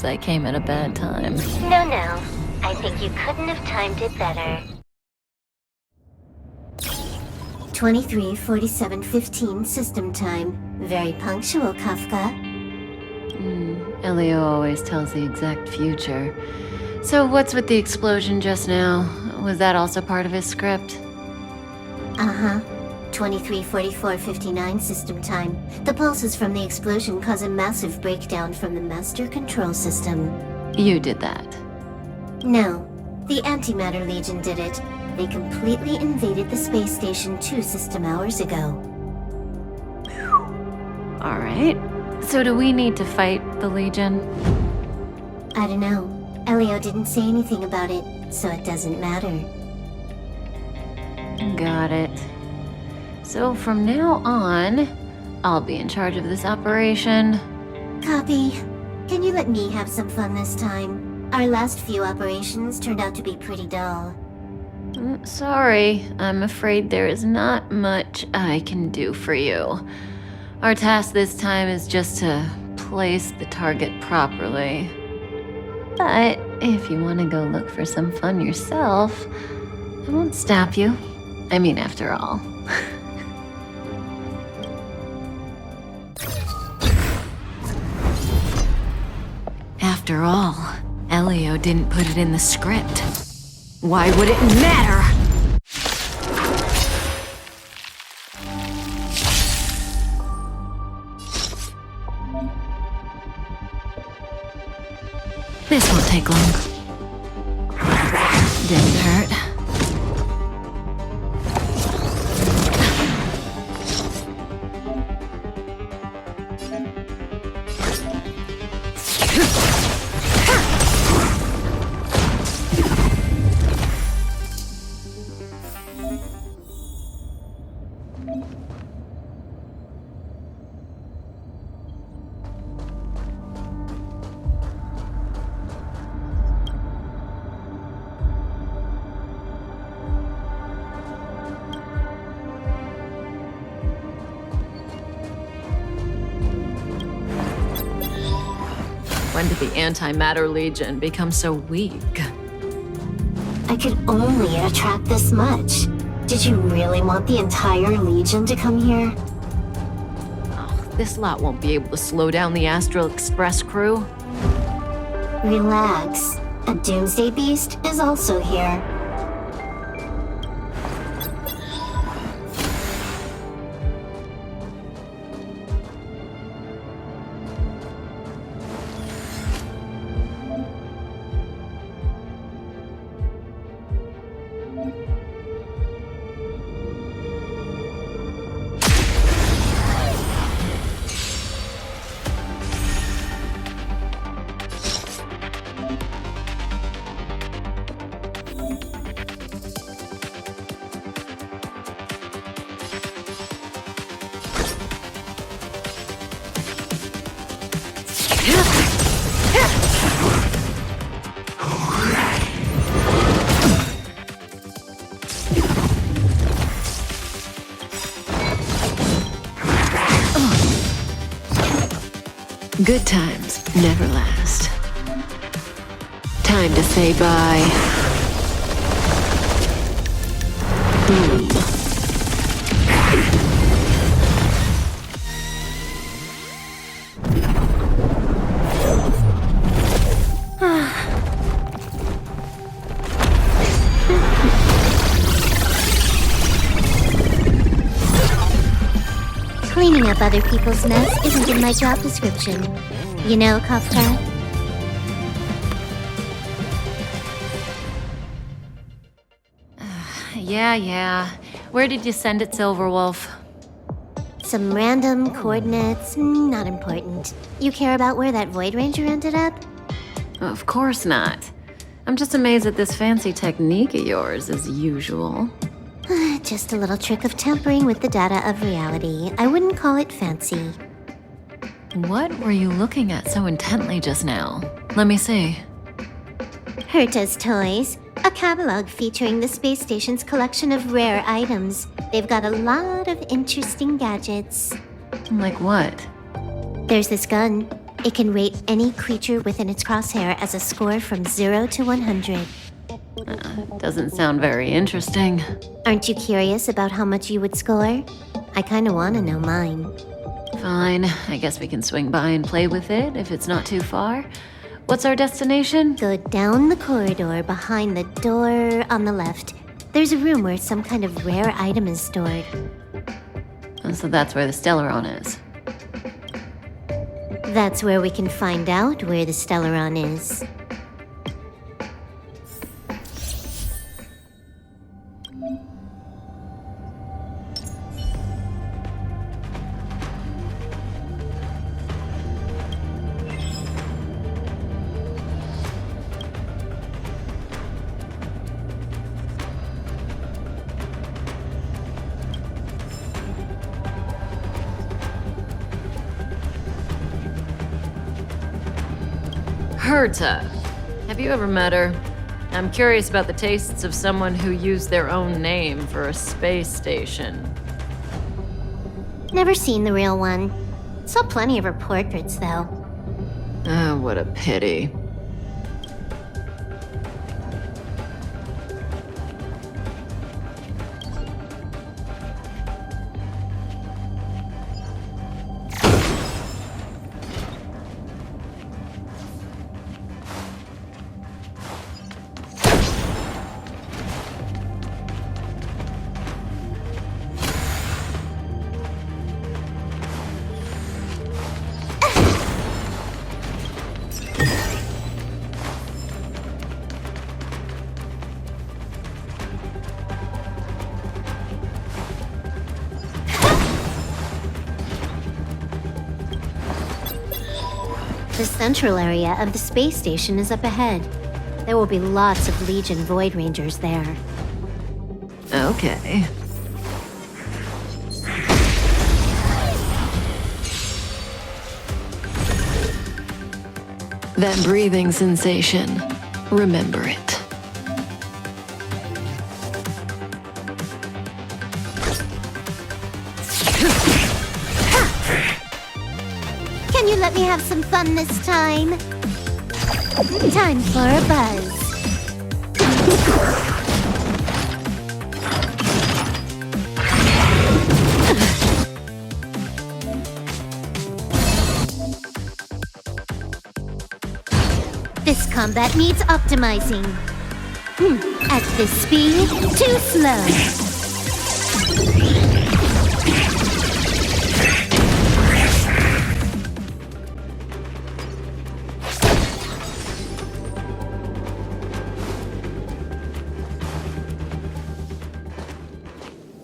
means I came at a bad time. No. I think you couldn't have timed it better. 23:47:15 system time. Very punctual, Kafka. Elio always tells the exact future. So what's with the explosion just now? Was that also part of his script? Uh-huh. 23:44:59 system time. The pulses from the explosion cause a massive breakdown from the master control system. You did that. No, the Antimatter Legion did it. They completely invaded the space station 2 system hours ago. Alright. So do we need to fight the Legion? I don't know. Elio didn't say anything about it, so it doesn't matter. Got it. So from now on, I'll be in charge of this operation. Copy. Can you let me have some fun this time? Our last few operations turned out to be pretty dull. Sorry, I'm afraid there is not much I can do for you. Our task this time is just to place the target properly. But if you want to go look for some fun yourself, I won't stop you. I mean, after all. After all, Elio didn't put it in the script. Why would it matter? This won't take long. Didn't hurt. When did the Antimatter Legion become so weak? I could only attract this much. Did you really want the entire Legion to come here? Oh, this lot won't be able to slow down the Astral Express crew. Relax. A Doomsday Beast is also here. Good times never last. Time to say bye. Boom. Cleaning up other people's mess isn't in my job description. You know, Kafka? Yeah. Where did you send it, Silverwolf? Some random coordinates, not important. You care about where that Void Ranger ended up? Of course not. I'm just amazed at this fancy technique of yours, as usual. Just a little trick of tampering with the data of reality. I wouldn't call it fancy. What were you looking at so intently just now? Let me see. Herta's Toys, a catalog featuring the space station's collection of rare items. They've got a lot of interesting gadgets. Like what? There's this gun. It can rate any creature within its crosshair as a score from 0 to 100. Doesn't sound very interesting. Aren't you curious about how much you would score? I kinda wanna know mine. Fine, I guess we can swing by and play with it if it's not too far. What's our destination? Go down the corridor behind the door on the left. There's a room where some kind of rare item is stored. So that's where the Stellaron is. That's where we can find out where the Stellaron is. Herta. Have you ever met her? I'm curious about the tastes of someone who used their own name for a space station. Never seen the real one. Saw plenty of her portraits, though. Oh, what a pity. The central area of the space station is up ahead. There will be lots of Legion Void Rangers there. Okay. That breathing sensation. Remember it. Can you let me have some fun this time? Time for a buzz. This combat needs optimizing. At this speed, too slow.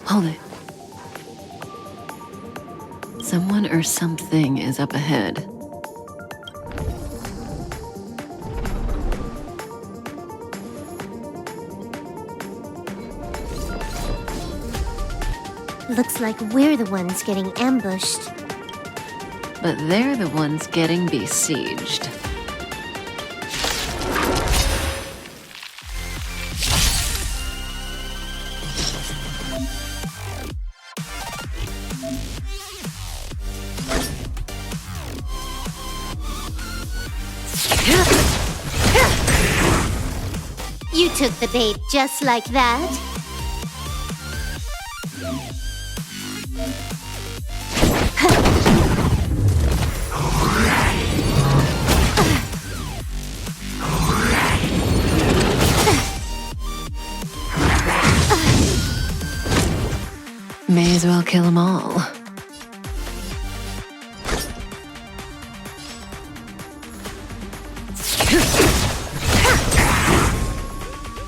Hold it. Someone or something is up ahead. Looks like we're the ones getting ambushed. But they're the ones getting besieged. You took the bait just like that. May as well kill them all.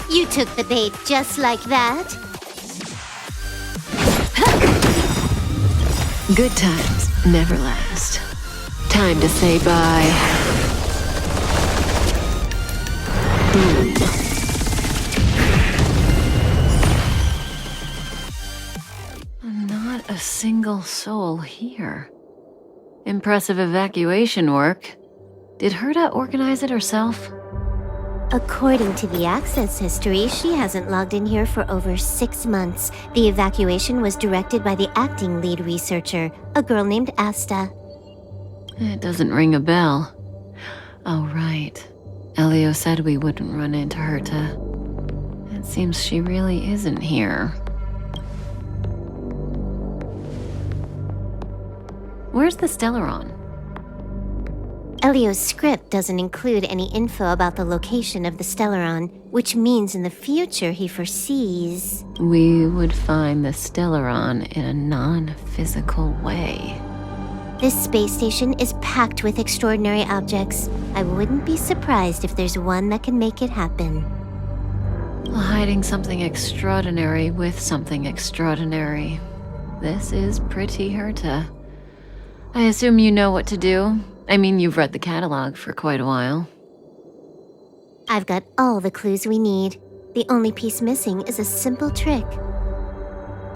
You took the bait just like that. Good times never last. Time to say bye. Boom. Not a single soul here. Impressive evacuation work. Did Herta organize it herself? According to the access history, she hasn't logged in here for over 6 months. The evacuation was directed by the acting lead researcher, a girl named Asta. It doesn't ring a bell. Oh, right. Elio said we wouldn't run into Herta. It seems she really isn't here. Where's the Stellaron? Elio's script doesn't include any info about the location of the Stellaron, which means in the future he foresees... We would find the Stellaron in a non-physical way. This space station is packed with extraordinary objects. I wouldn't be surprised if there's one that can make it happen. Hiding something extraordinary with something extraordinary. This is pretty Herta. I assume you know what to do. I mean, you've read the catalog for quite a while. I've got all the clues we need. The only piece missing is a simple trick.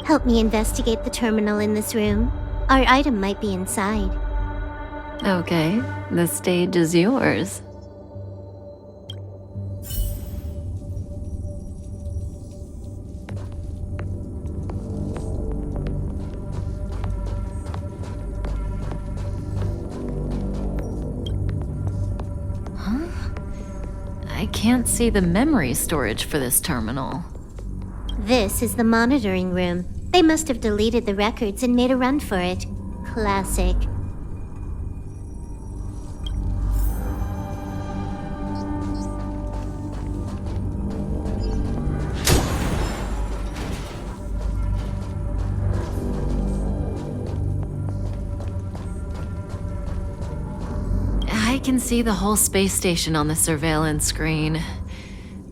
Help me investigate the terminal in this room. Our item might be inside. Okay, the stage is yours. I can't see the memory storage for this terminal. This is the monitoring room. They must have deleted the records and made a run for it. Classic. I can see the whole space station on the surveillance screen,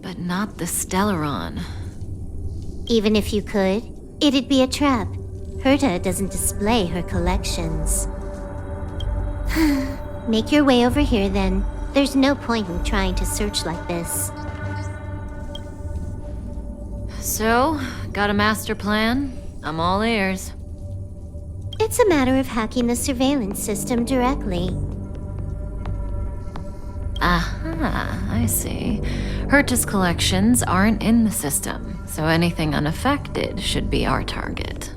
but not the Stellaron. Even if you could, it'd be a trap. Herta doesn't display her collections. Make your way over here then. There's no point in trying to search like this. So, got a master plan? I'm all ears. It's a matter of hacking the surveillance system directly. Aha, I see. Herta's collections aren't in the system, so anything unaffected should be our target.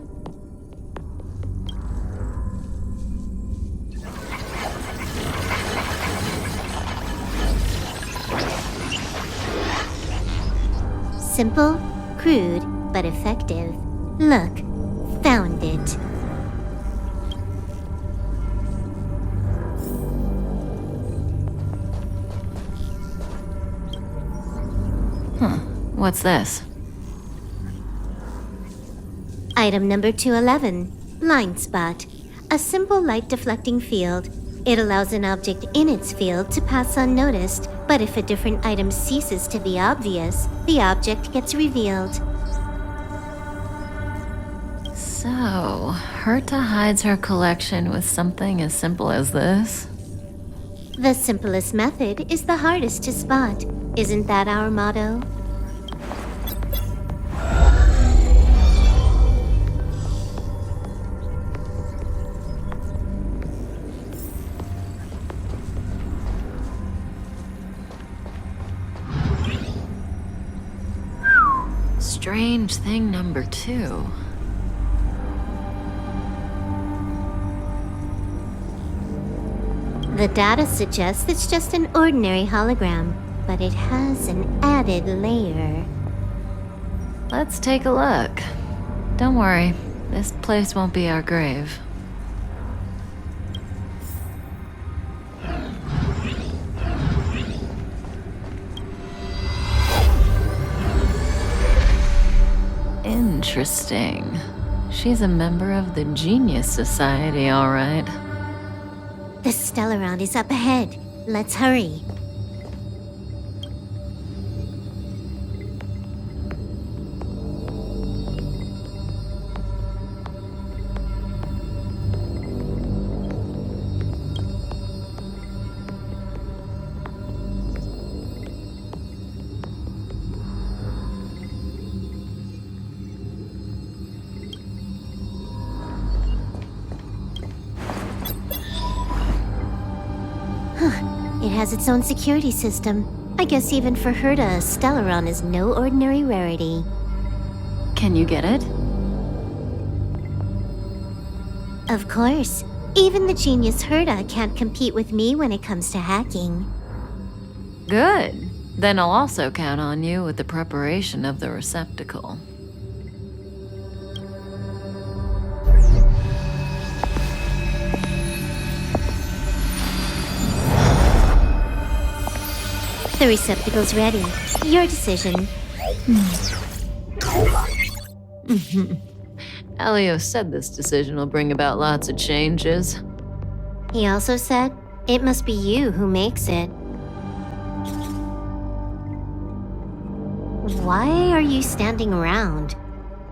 Simple, crude, but effective. Look, found it. What's this? Item number 211, blind spot. A simple light deflecting field. It allows an object in its field to pass unnoticed, but if a different item ceases to be obvious, the object gets revealed. So, Herta hides her collection with something as simple as this? The simplest method is the hardest to spot. Isn't that our motto? Strange thing number 2. The data suggests it's just an ordinary hologram, but it has an added layer. Let's take a look. Don't worry, this place won't be our grave. Interesting. She's a member of the Genius Society, all right. The Stellaron is up ahead. Let's hurry. It has its own security system. I guess even for Herta, a Stellaron is no ordinary rarity. Can you get it? Of course. Even the genius Herta can't compete with me when it comes to hacking. Good. Then I'll also count on you with the preparation of the receptacle. The receptacle's ready. Your decision. Elio said this decision will bring about lots of changes. He also said, it must be you who makes it. Why are you standing around?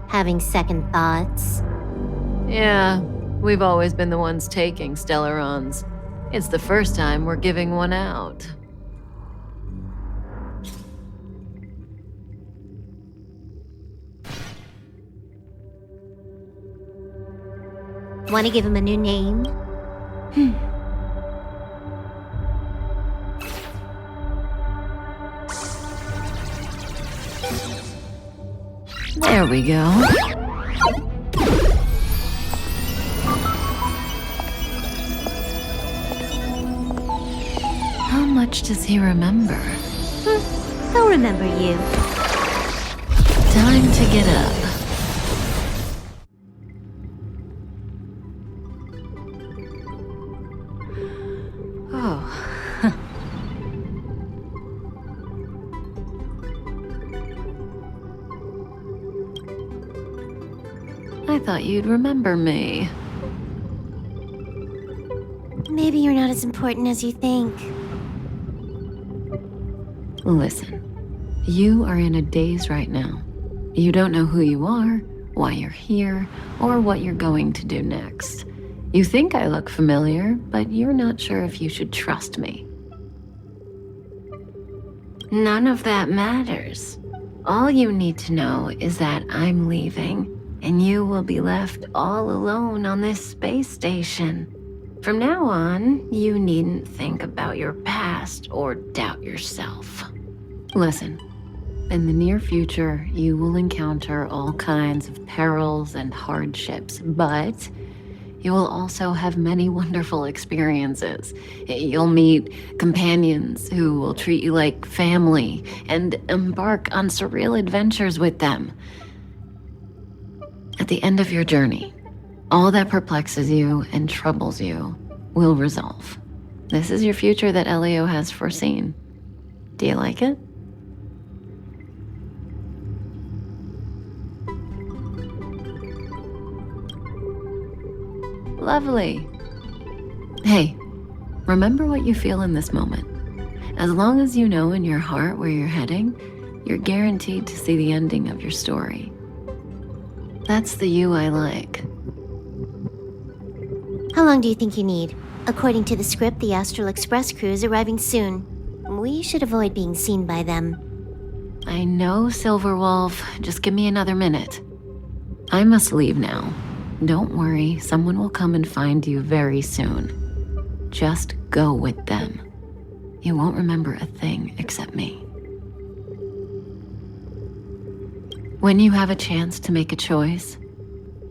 Having second thoughts? Yeah, we've always been the ones taking Stellarons. It's the first time we're giving one out. Want to give him a new name? There we go. How much does he remember? He'll remember you. Time to get up. Oh. I thought you'd remember me. Maybe you're not as important as you think. Listen, you are in a daze right now. You don't know who you are, why you're here, or what you're going to do next. You think I look familiar, but you're not sure if you should trust me. None of that matters. All you need to know is that I'm leaving, and you will be left all alone on this space station. From now on, you needn't think about your past or doubt yourself. Listen, in the near future, you will encounter all kinds of perils and hardships, but you will also have many wonderful experiences. You'll meet companions who will treat you like family and embark on surreal adventures with them. At the end of your journey, all that perplexes you and troubles you will resolve. This is your future that Elio has foreseen. Do you like it? Lovely. Hey, remember what you feel in this moment. As long as you know in your heart where you're heading, you're guaranteed to see the ending of your story. That's the you I like. How long do you think you need? According to the script, the Astral Express crew is arriving soon. We should avoid being seen by them. I know, Silverwolf. Just give me another minute. I must leave now. Don't worry, someone will come and find you very soon. Just go with them. You won't remember a thing except me. When you have a chance to make a choice,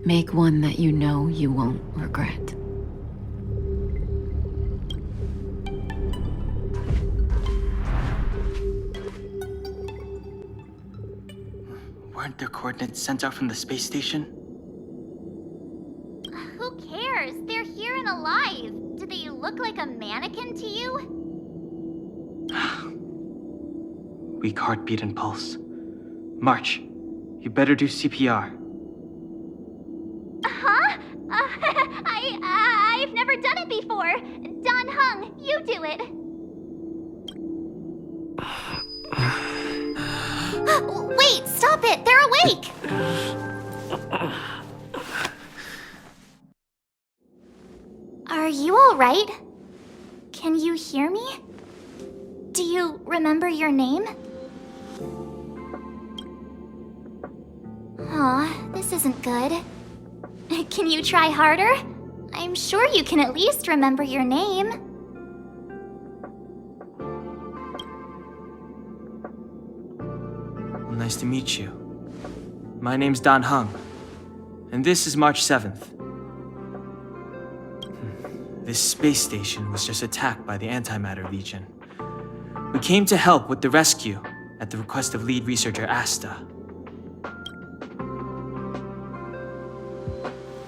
make one that you know you won't regret. Weren't their coordinates sent out from the space station? Who cares? They're here and alive. Do they look like a mannequin to you? Weak heartbeat and pulse. March, you better do CPR. Huh? I've never done it before. Don Hung, you do it. Wait, stop it! They're awake! Are you alright? Can you hear me? Do you remember your name? Aw, this isn't good. Can you try harder? I'm sure you can at least remember your name. Nice to meet you. My name's Don Hung, and this is March 7th. This space station was just attacked by the Antimatter Legion. We came to help with the rescue at the request of lead researcher Asta.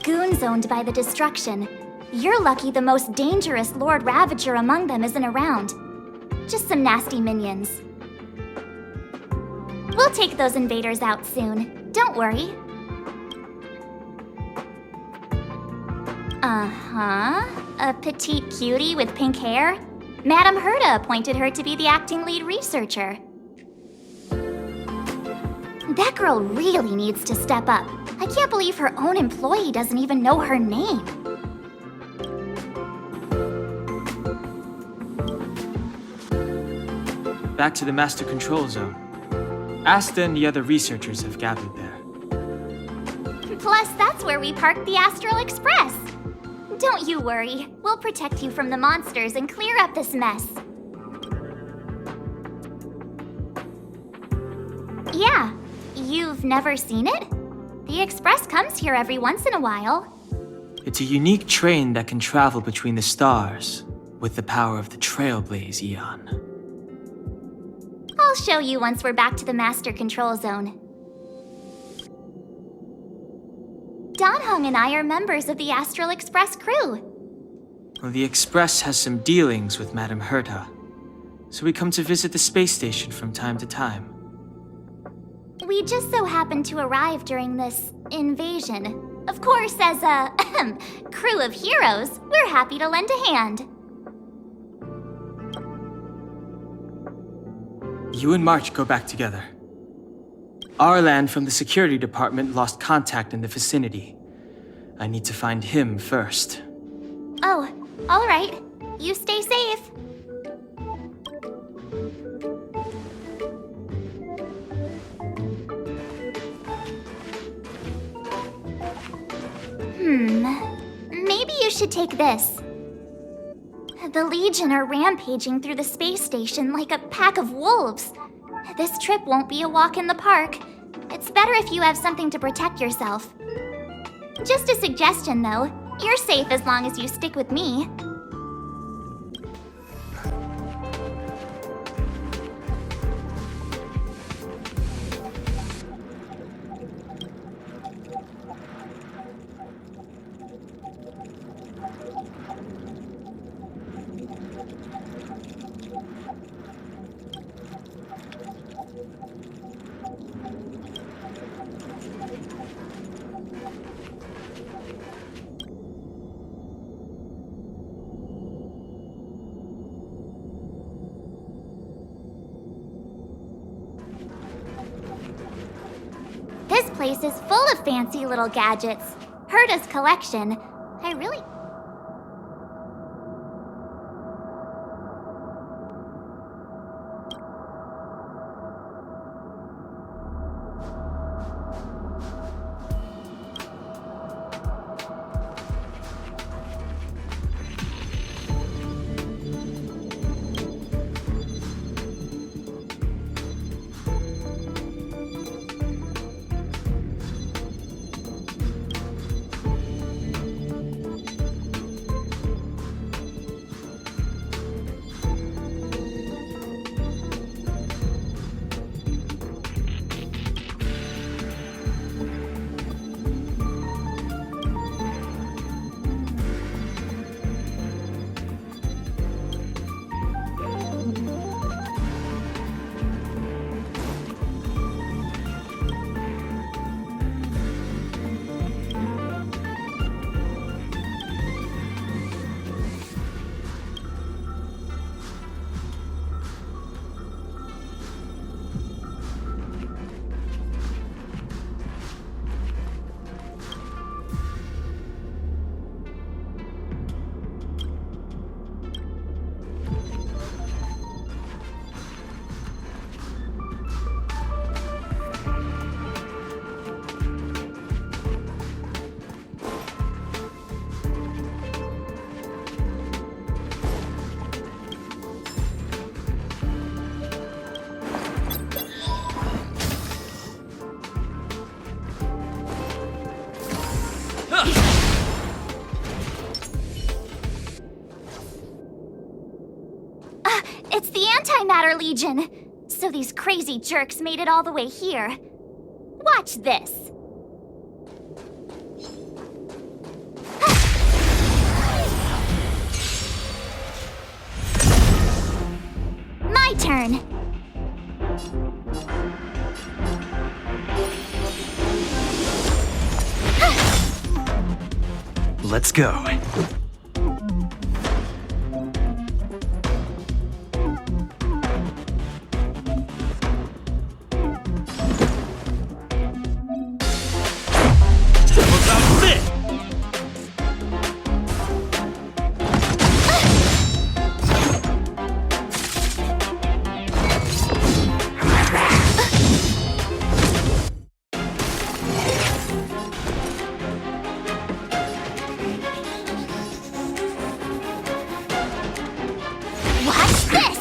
Goons owned by the destruction. You're lucky the most dangerous Lord Ravager among them isn't around. Just some nasty minions. We'll take those invaders out soon. Don't worry. Uh-huh. A petite cutie with pink hair? Madame Herta appointed her to be the acting lead researcher. That girl really needs to step up. I can't believe her own employee doesn't even know her name. Back to the Master Control Zone. Asta and the other researchers have gathered there. Plus, that's where we parked the Astral Express. Don't you worry. We'll protect you from the monsters and clear up this mess. Yeah, you've never seen it? The Express comes here every once in a while. It's a unique train that can travel between the stars with the power of the Trailblaze Eon. I'll show you once we're back to the Master Control Zone. Donhung and I are members of the Astral Express crew. Well, the Express has some dealings with Madame Herta, so we come to visit the space station from time to time. We just so happened to arrive during this invasion. Of course, as a crew of heroes, we're happy to lend a hand. You and March go back together. Arlan from the security department lost contact in the vicinity. I need to find him first. Oh, all right. You stay safe. Maybe you should take this. The Legion are rampaging through the space station like a pack of wolves. This trip won't be a walk in the park. It's better if you have something to protect yourself. Just a suggestion, though. You're safe as long as you stick with me. This place is full of fancy little gadgets. Herta's collection. I really... Antimatter Legion! So these crazy jerks made it all the way here. Watch this. My turn. Let's go. Watch this!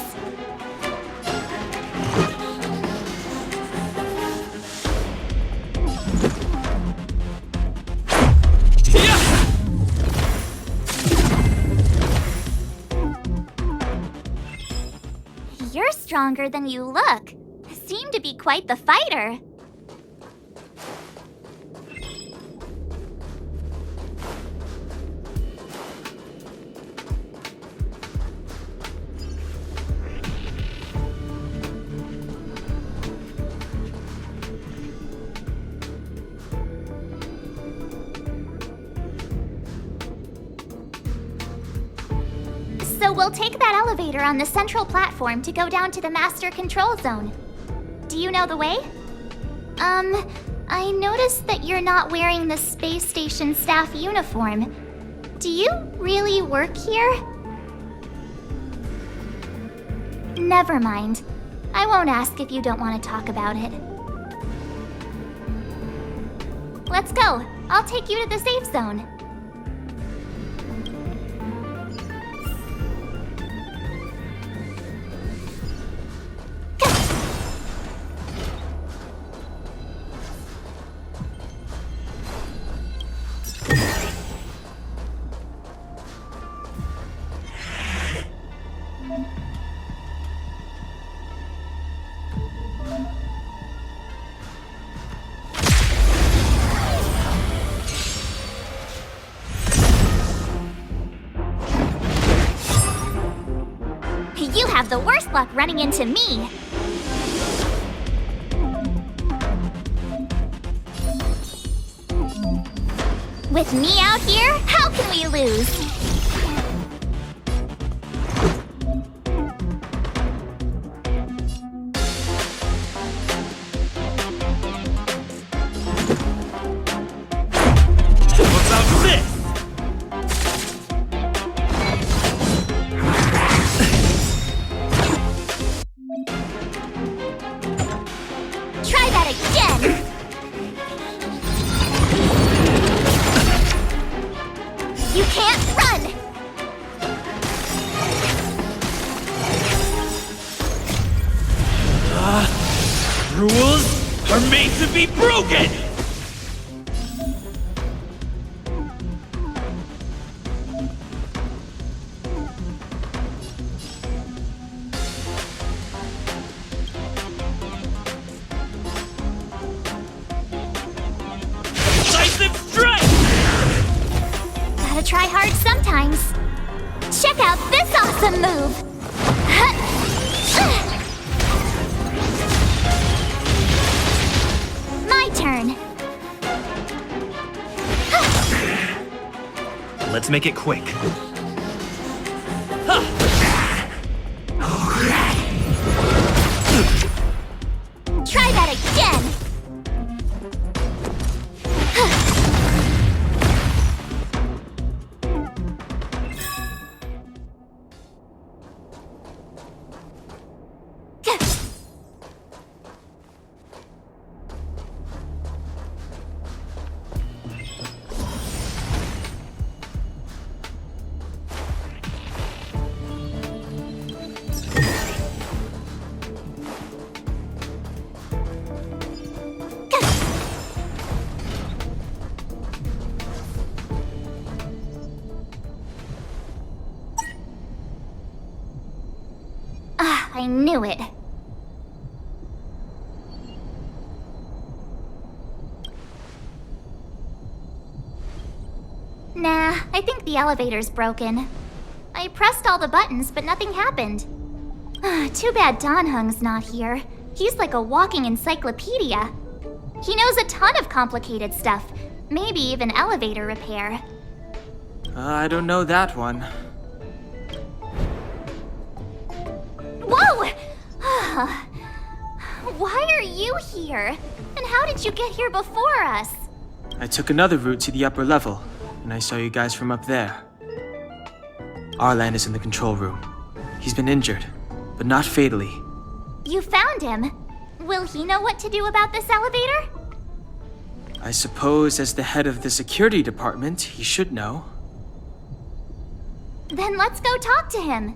You're stronger than you look. Seem to be quite the fighter. So we'll take that elevator on the central platform to go down to the master control zone. Do you know the way? I noticed that you're not wearing the space station staff uniform. Do you really work here? Never mind. I won't ask if you don't want to talk about it. Let's go. I'll take you to the safe zone. You have the worst luck running into me. With me out here, how can we lose? Try that again! You can't run! Rules are made to be broken! Decisive strike! Gotta try hard sometimes. Check out this awesome move! My turn. Let's make it quick. Try that again! I knew it. Nah, I think the elevator's broken. I pressed all the buttons, but nothing happened. Too bad Donhung's not here. He's like a walking encyclopedia. He knows a ton of complicated stuff, maybe even elevator repair. I don't know that one. Whoa! Why are you here? And how did you get here before us? I took another route to the upper level, and I saw you guys from up there. Arlan is in the control room. He's been injured, but not fatally. You found him. Will he know what to do about this elevator? I suppose as the head of the security department, he should know. Then let's go talk to him.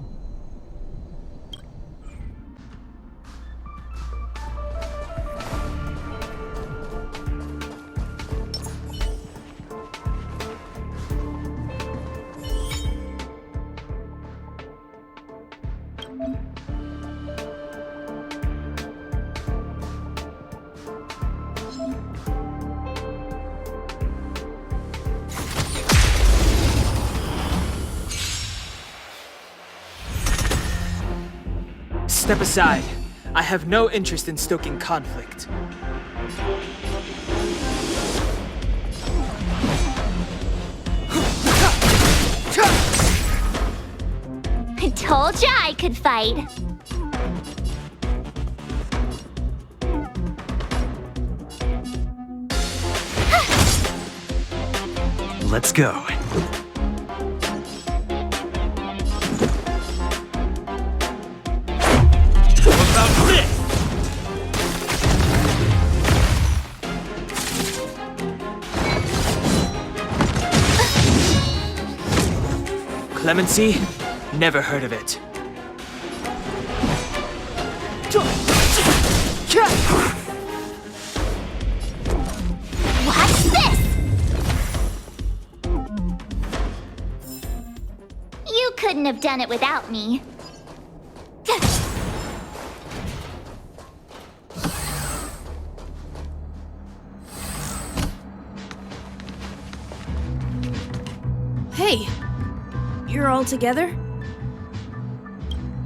Step aside. I have no interest in stoking conflict. I told ya I could fight. Let's go. What about this? Clemency? Never heard of it. Watch this! You couldn't have done it without me. Hey, you're all together?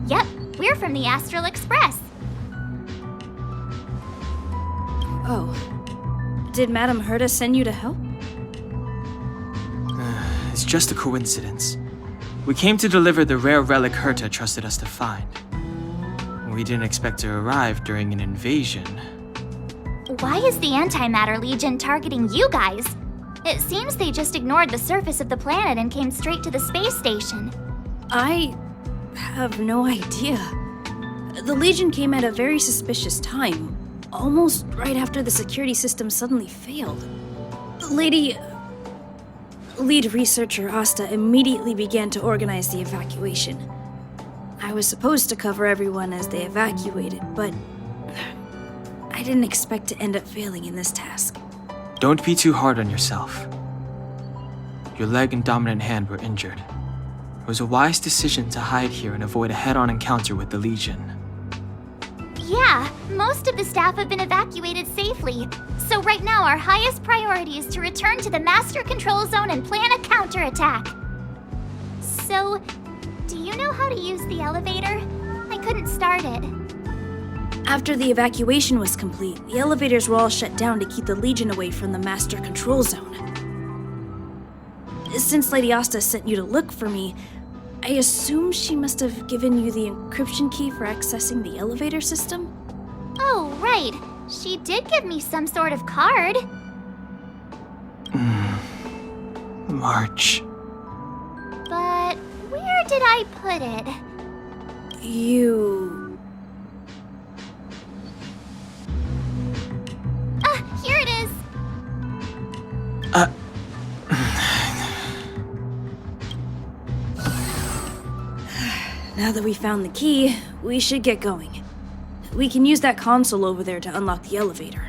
Yep, we're from the Astral Express. Oh. Did Madame Herta send you to help? It's just a coincidence. We came to deliver the rare relic Herta trusted us to find. We didn't expect to arrive during an invasion. Why is the Antimatter Legion targeting you guys? It seems they just ignored the surface of the planet and came straight to the space station. I have no idea. The Legion came at a very suspicious time, almost right after the security system suddenly failed. Lead researcher Asta immediately began to organize the evacuation. I was supposed to cover everyone as they evacuated, but I didn't expect to end up failing in this task. Don't be too hard on yourself. Your leg and dominant hand were injured. It was a wise decision to hide here and avoid a head-on encounter with the Legion. Yeah, most of the staff have been evacuated safely. So right now our highest priority is to return to the Master Control Zone and plan a counterattack. So, do you know how to use the elevator? I couldn't start it. After the evacuation was complete, the elevators were all shut down to keep the Legion away from the Master Control Zone. Since Lady Asta sent you to look for me, I assume she must have given you the encryption key for accessing the elevator system? Oh, right. She did give me some sort of card. March. But where did I put it? Here it is. Now that we found the key, we should get going. We can use that console over there to unlock the elevator.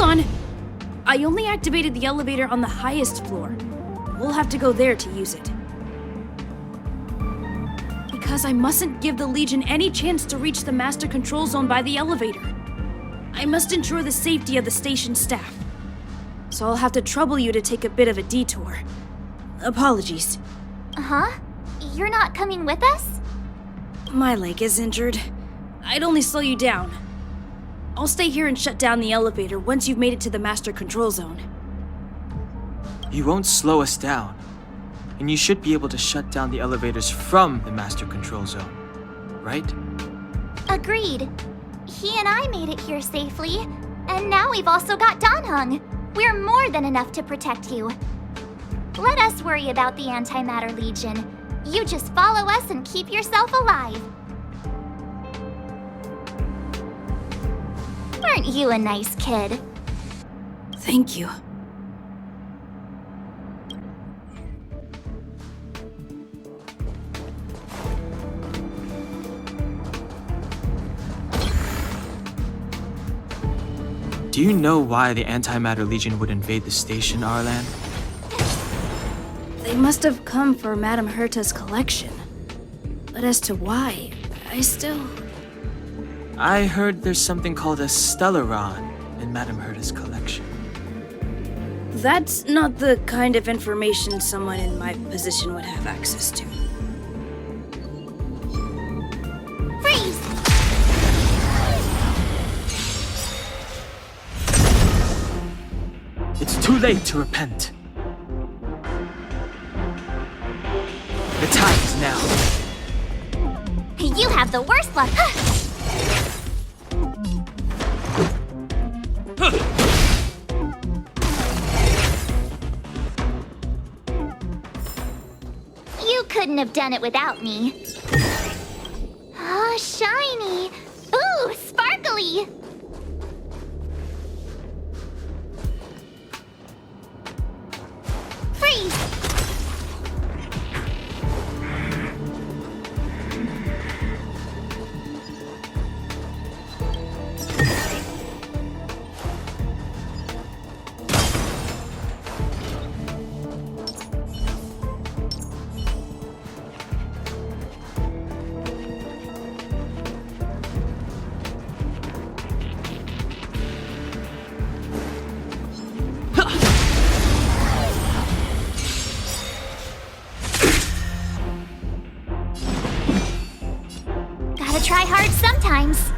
on! I only activated the elevator on the highest floor. We'll have to go there to use it. Because I mustn't give the Legion any chance to reach the master control zone by the elevator. I must ensure the safety of the station staff. So I'll have to trouble you to take a bit of a detour. Apologies. Huh? You're not coming with us? My leg is injured. I'd only slow you down. I'll stay here and shut down the elevator once you've made it to the master control zone. You won't slow us down. And you should be able to shut down the elevators from the master control zone, right? Agreed. He and I made it here safely, and now we've also got Danheng. We're more than enough to protect you. Let us worry about the Antimatter Legion. You just follow us and keep yourself alive. Aren't you a nice kid? Thank you. Do you know why the Antimatter Legion would invade the station, Arlan? They must have come for Madame Herta's collection. But as to why, I heard there's something called a Stellaron in Madame Herta's collection. That's not the kind of information someone in my position would have access to. Freeze! It's too late to repent. The time is now. You have the worst luck. You couldn't have done it without me. Oh, shiny. Ooh, sparkly. Freeze! Try hard sometimes.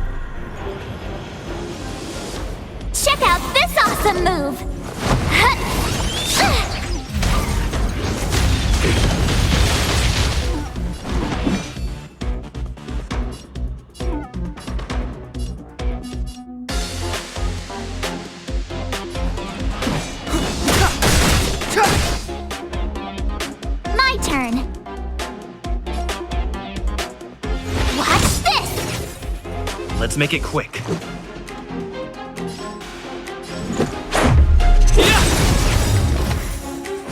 Check out this awesome move! My turn. Let's make it quick.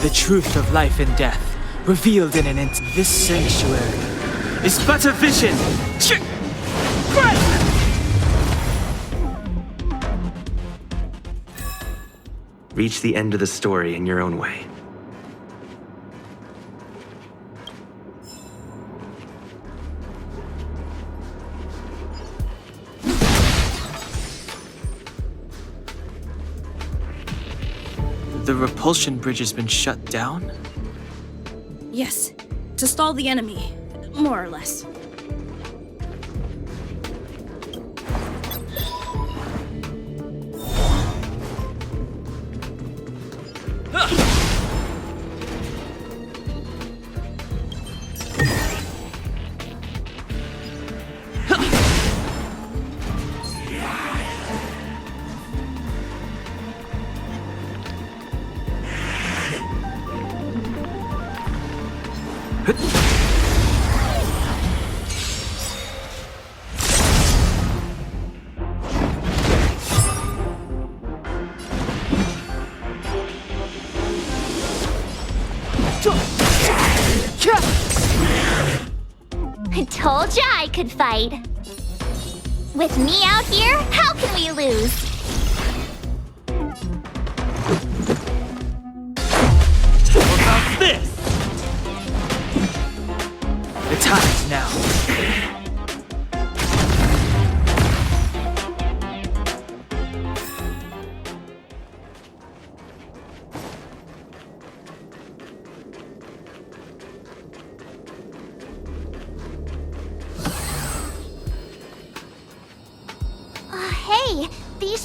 The truth of life and death, revealed in an instant. This sanctuary is but a vision. Reach the end of the story in your own way. The repulsion bridge has been shut down? Yes, to stall the enemy, more or less. I told ya I could fight. With me out here, how can we lose?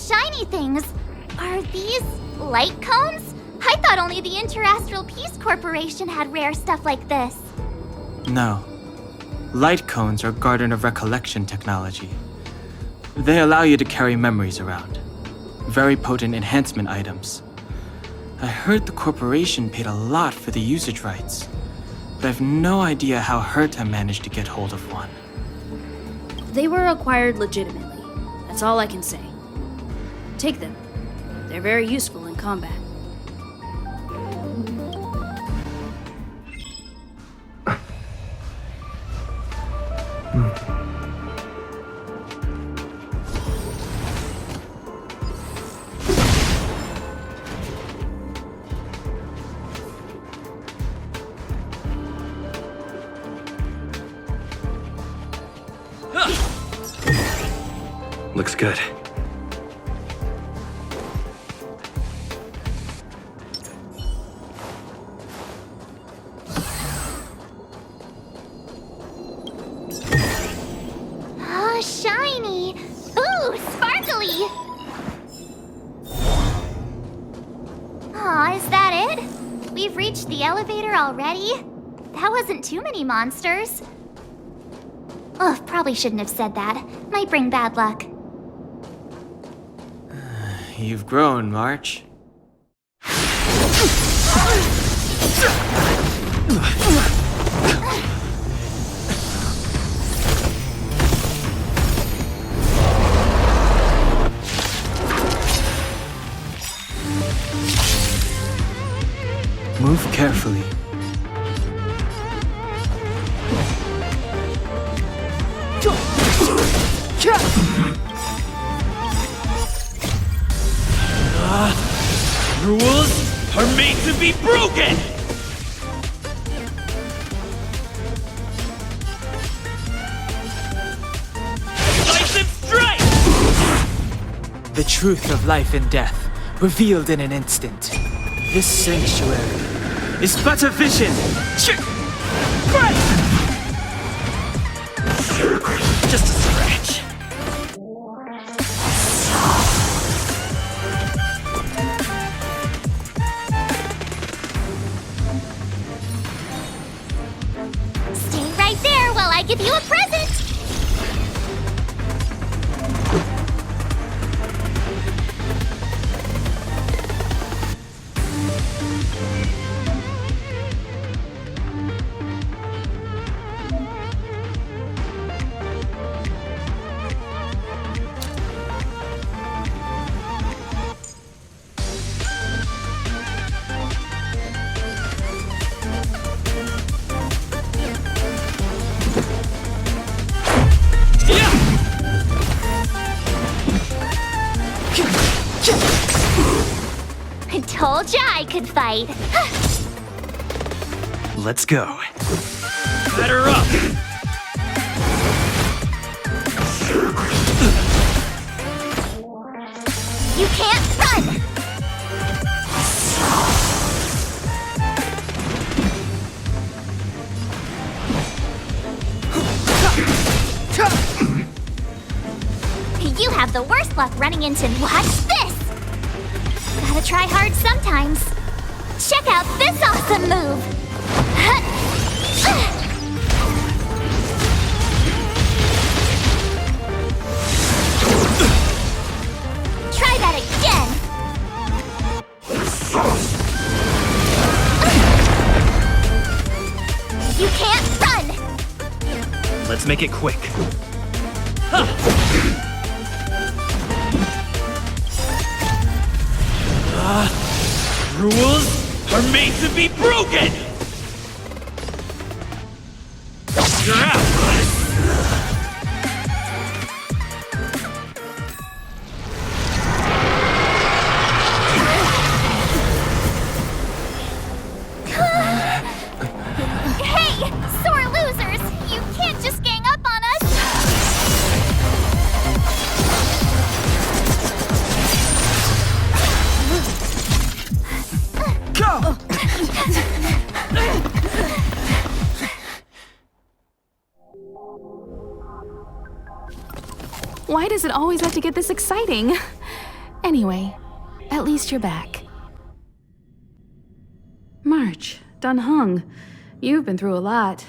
shiny things. Are these light cones? I thought only the Interastral Peace Corporation had rare stuff like this. No. Light cones are Garden of Recollection technology. They allow you to carry memories around. Very potent enhancement items. I heard the corporation paid a lot for the usage rights, but I've no idea how Herta managed to get hold of one. They were acquired legitimately. That's all I can say. Take them. They're very useful in combat. Looks good. Oh, shiny! Ooh, sparkly! Aw, is that it? We've reached the elevator already? That wasn't too many monsters. Ugh, probably shouldn't have said that. Might bring bad luck. You've grown, March. Move carefully. Rules are made to be broken! Slice and strike! The truth of life and death, revealed in an instant. This sanctuary is but a vision. Just a scratch. Stay right there while I give you a present! I told ya I could fight. Let's go. Batter up! You can't run! You have the worst luck running into... Watch this! Gotta try hard sometimes. Check out this awesome move! Try that again! You can't run! Let's make it quick. Rules are made to be broken! You're out! Hey, sore losers! You can't just gang up on us! Go! Why does it always have to get this exciting? Anyway, at least you're back. March, Dunhung, you've been through a lot.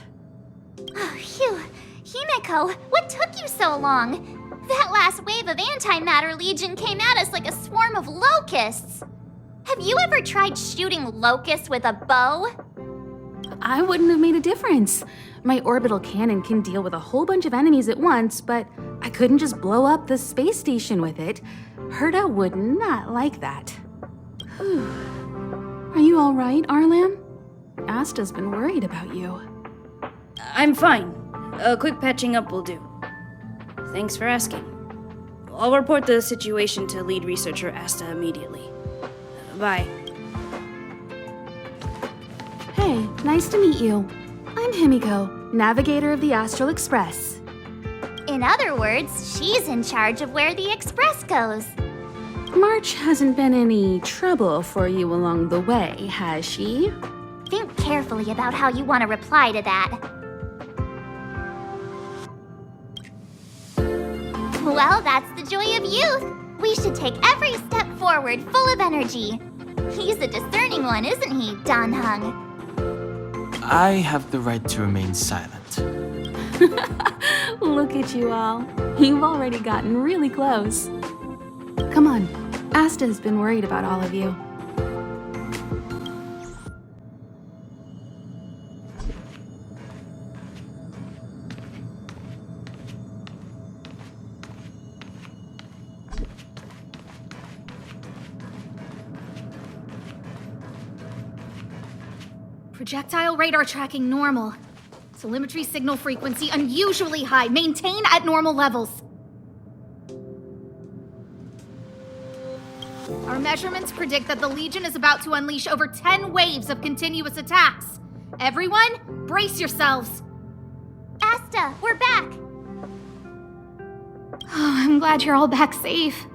Oh, phew. Himeko, what took you so long? That last wave of antimatter legion came at us like a swarm of locusts. Have you ever tried shooting locusts with a bow? I wouldn't have made a difference. My orbital cannon can deal with a whole bunch of enemies at once, but I couldn't just blow up the space station with it. Herta would not like that. Are you all right, Arlan? Asta's been worried about you. I'm fine. A quick patching up will do. Thanks for asking. I'll report the situation to lead researcher Asta immediately. Bye. Hey, nice to meet you. I'm Himiko, navigator of the Astral Express. In other words, she's in charge of where the express goes. March hasn't been any trouble for you along the way, has she? Think carefully about how you want to reply to that. Well, that's the joy of youth. We should take every step forward full of energy. He's a discerning one, isn't he, Danhung? I have the right to remain silent. Look at you all. You've already gotten really close. Come on, Asta's been worried about all of you. Projectile radar tracking normal. Telemetry signal frequency unusually high. Maintain at normal levels. Our measurements predict that the Legion is about to unleash over 10 waves of continuous attacks. Everyone, brace yourselves. Asta, we're back. Oh, I'm glad you're all back safe.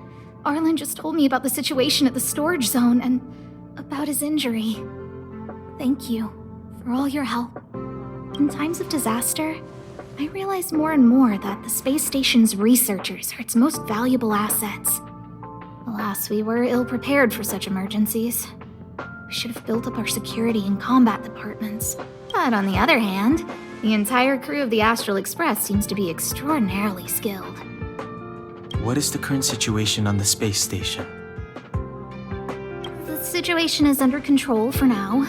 Arlen just told me about the situation at the storage zone and about his injury. Thank you for all your help. In times of disaster, I realize more and more that the space station's researchers are its most valuable assets. Alas, we were ill-prepared for such emergencies. We should have built up our security and combat departments. But on the other hand, the entire crew of the Astral Express seems to be extraordinarily skilled. What is the current situation on the space station? The situation is under control for now.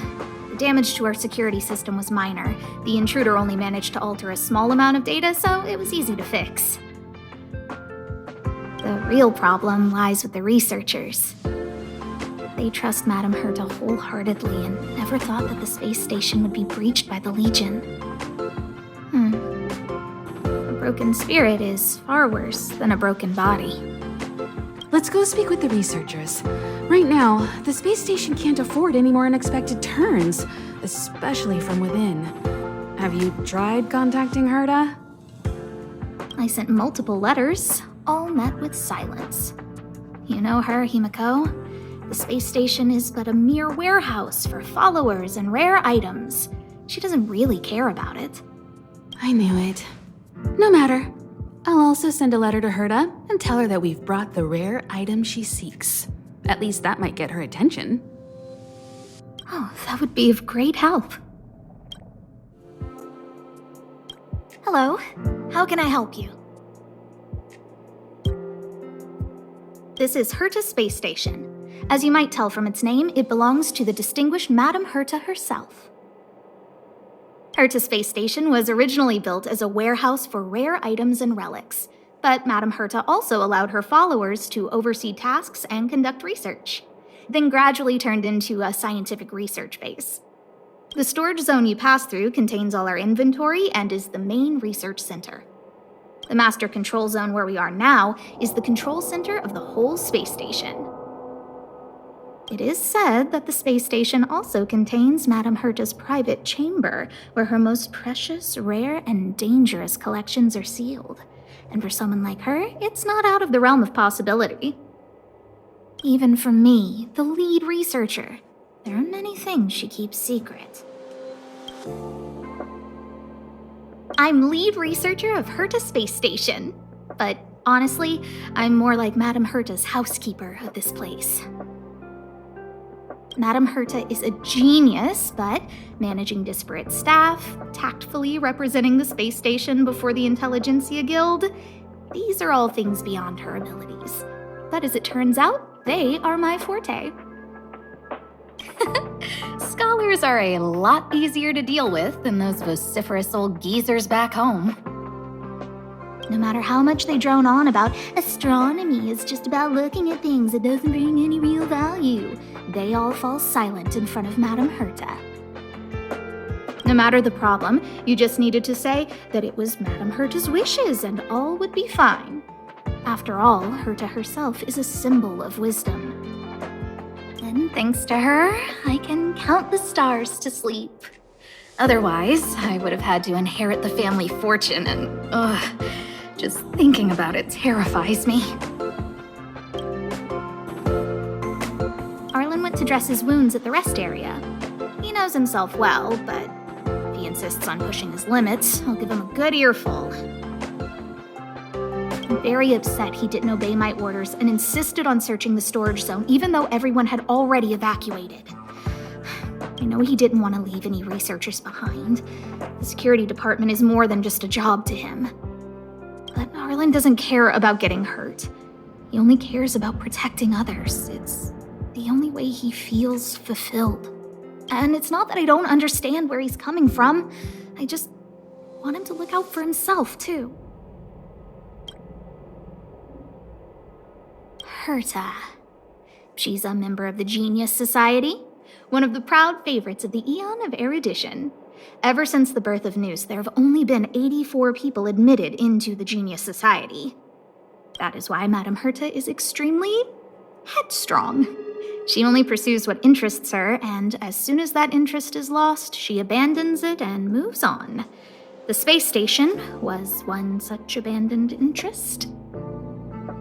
The damage to our security system was minor. The intruder only managed to alter a small amount of data, so it was easy to fix. The real problem lies with the researchers. They trust Madame Herta wholeheartedly and never thought that the space station would be breached by the Legion. A broken spirit is far worse than a broken body. Let's go speak with the researchers. Right now, the space station can't afford any more unexpected turns, especially from within. Have you tried contacting Herta? I sent multiple letters, all met with silence. You know her, Himiko. The space station is but a mere warehouse for followers and rare items. She doesn't really care about it. I knew it. No matter. I'll also send a letter to Herta and tell her that we've brought the rare item she seeks. At least that might get her attention. Oh, that would be of great help. Hello, how can I help you? This is Herta Space Station. As you might tell from its name, it belongs to the distinguished Madame Herta herself. Herta Space Station was originally built as a warehouse for rare items and relics, but Madame Herta also allowed her followers to oversee tasks and conduct research, then gradually turned into a scientific research base. The storage zone you pass through contains all our inventory and is the main research center. The master control zone where we are now is the control center of the whole space station. It is said that the space station also contains Madame Herta's private chamber, where her most precious, rare, and dangerous collections are sealed. And for someone like her, it's not out of the realm of possibility. Even for me, the lead researcher, there are many things she keeps secret. I'm lead researcher of Herta Space Station, but Honestly, I'm more like Madame Herta's housekeeper of this place. Madame Herta is a genius, but managing disparate staff, tactfully representing the space station before the Intelligentsia Guild, these are all things beyond her abilities. But as it turns out, they are my forte. Scholars are a lot easier to deal with than those vociferous old geezers back home. No matter how much they drone on about astronomy is just about looking at things, it doesn't bring any real value, they all fall silent in front of Madame Herta. No matter the problem, you just needed to say that it was Madame Herta's wishes and all would be fine. After all, Herta herself is a symbol of wisdom. And thanks to her, I can count the stars to sleep. Otherwise, I would have had to inherit the family fortune and, just thinking about it terrifies me. Arlen went to dress his wounds at the rest area. He knows himself well, but if he insists on pushing his limits, I'll give him a good earful. I'm very upset he didn't obey my orders and insisted on searching the storage zone even though everyone had already evacuated. I know he didn't want to leave any researchers behind. The security department is more than just a job to him. But Arlen doesn't care about getting hurt. He only cares about protecting others. It's the only way he feels fulfilled. And it's not that I don't understand where he's coming from. I just want him to look out for himself, too. Herta. She's a member of the Genius Society, one of the proud favorites of the Eon of Erudition. Ever since the birth of Noose, there have only been 84 people admitted into the Genius Society. That is why Madame Herta is extremely headstrong. She only pursues what interests her, and as soon as that interest is lost, she abandons it and moves on. The space station was one such abandoned interest.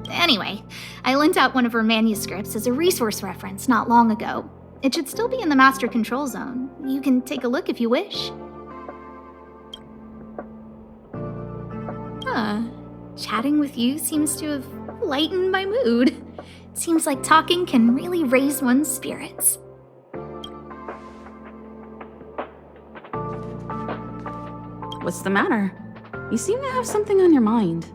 Anyway, I lent out one of her manuscripts as a resource reference not long ago. It should still be in the master control zone. You can take a look if you wish. Chatting with you seems to have lightened my mood. Seems like talking can really raise one's spirits. What's the matter? You seem to have something on your mind.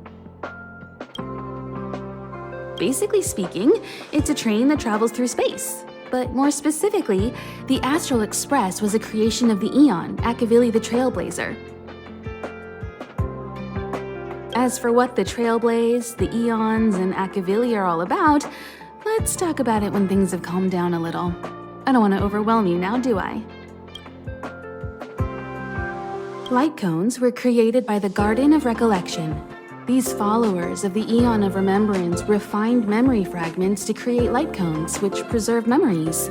Basically speaking, it's a train that travels through space. But more specifically, the Astral Express was a creation of the Eon, Akavili the Trailblazer. As for what the Trailblaze, the Eons, and Akavili are all about, let's talk about it when things have calmed down a little. I don't want to overwhelm you now, do I? Light cones were created by the Garden of Recollection. These followers of the Eon of Remembrance refined memory fragments to create light cones, which preserve memories.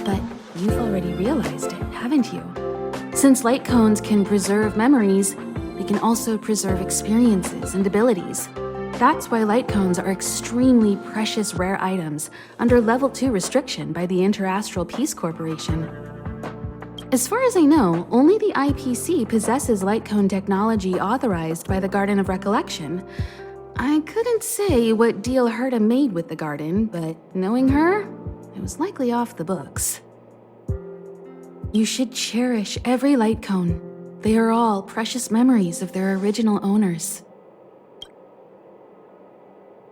But you've already realized it, haven't you? Since light cones can preserve memories, they can also preserve experiences and abilities. That's why light cones are extremely precious rare items under Level 2 restriction by the Interastral Peace Corporation. As far as I know, only the IPC possesses light cone technology authorized by the Garden of Recollection. I couldn't say what deal Herta made with the Garden, but knowing her, it was likely off the books. You should cherish every light cone. They are all precious memories of their original owners.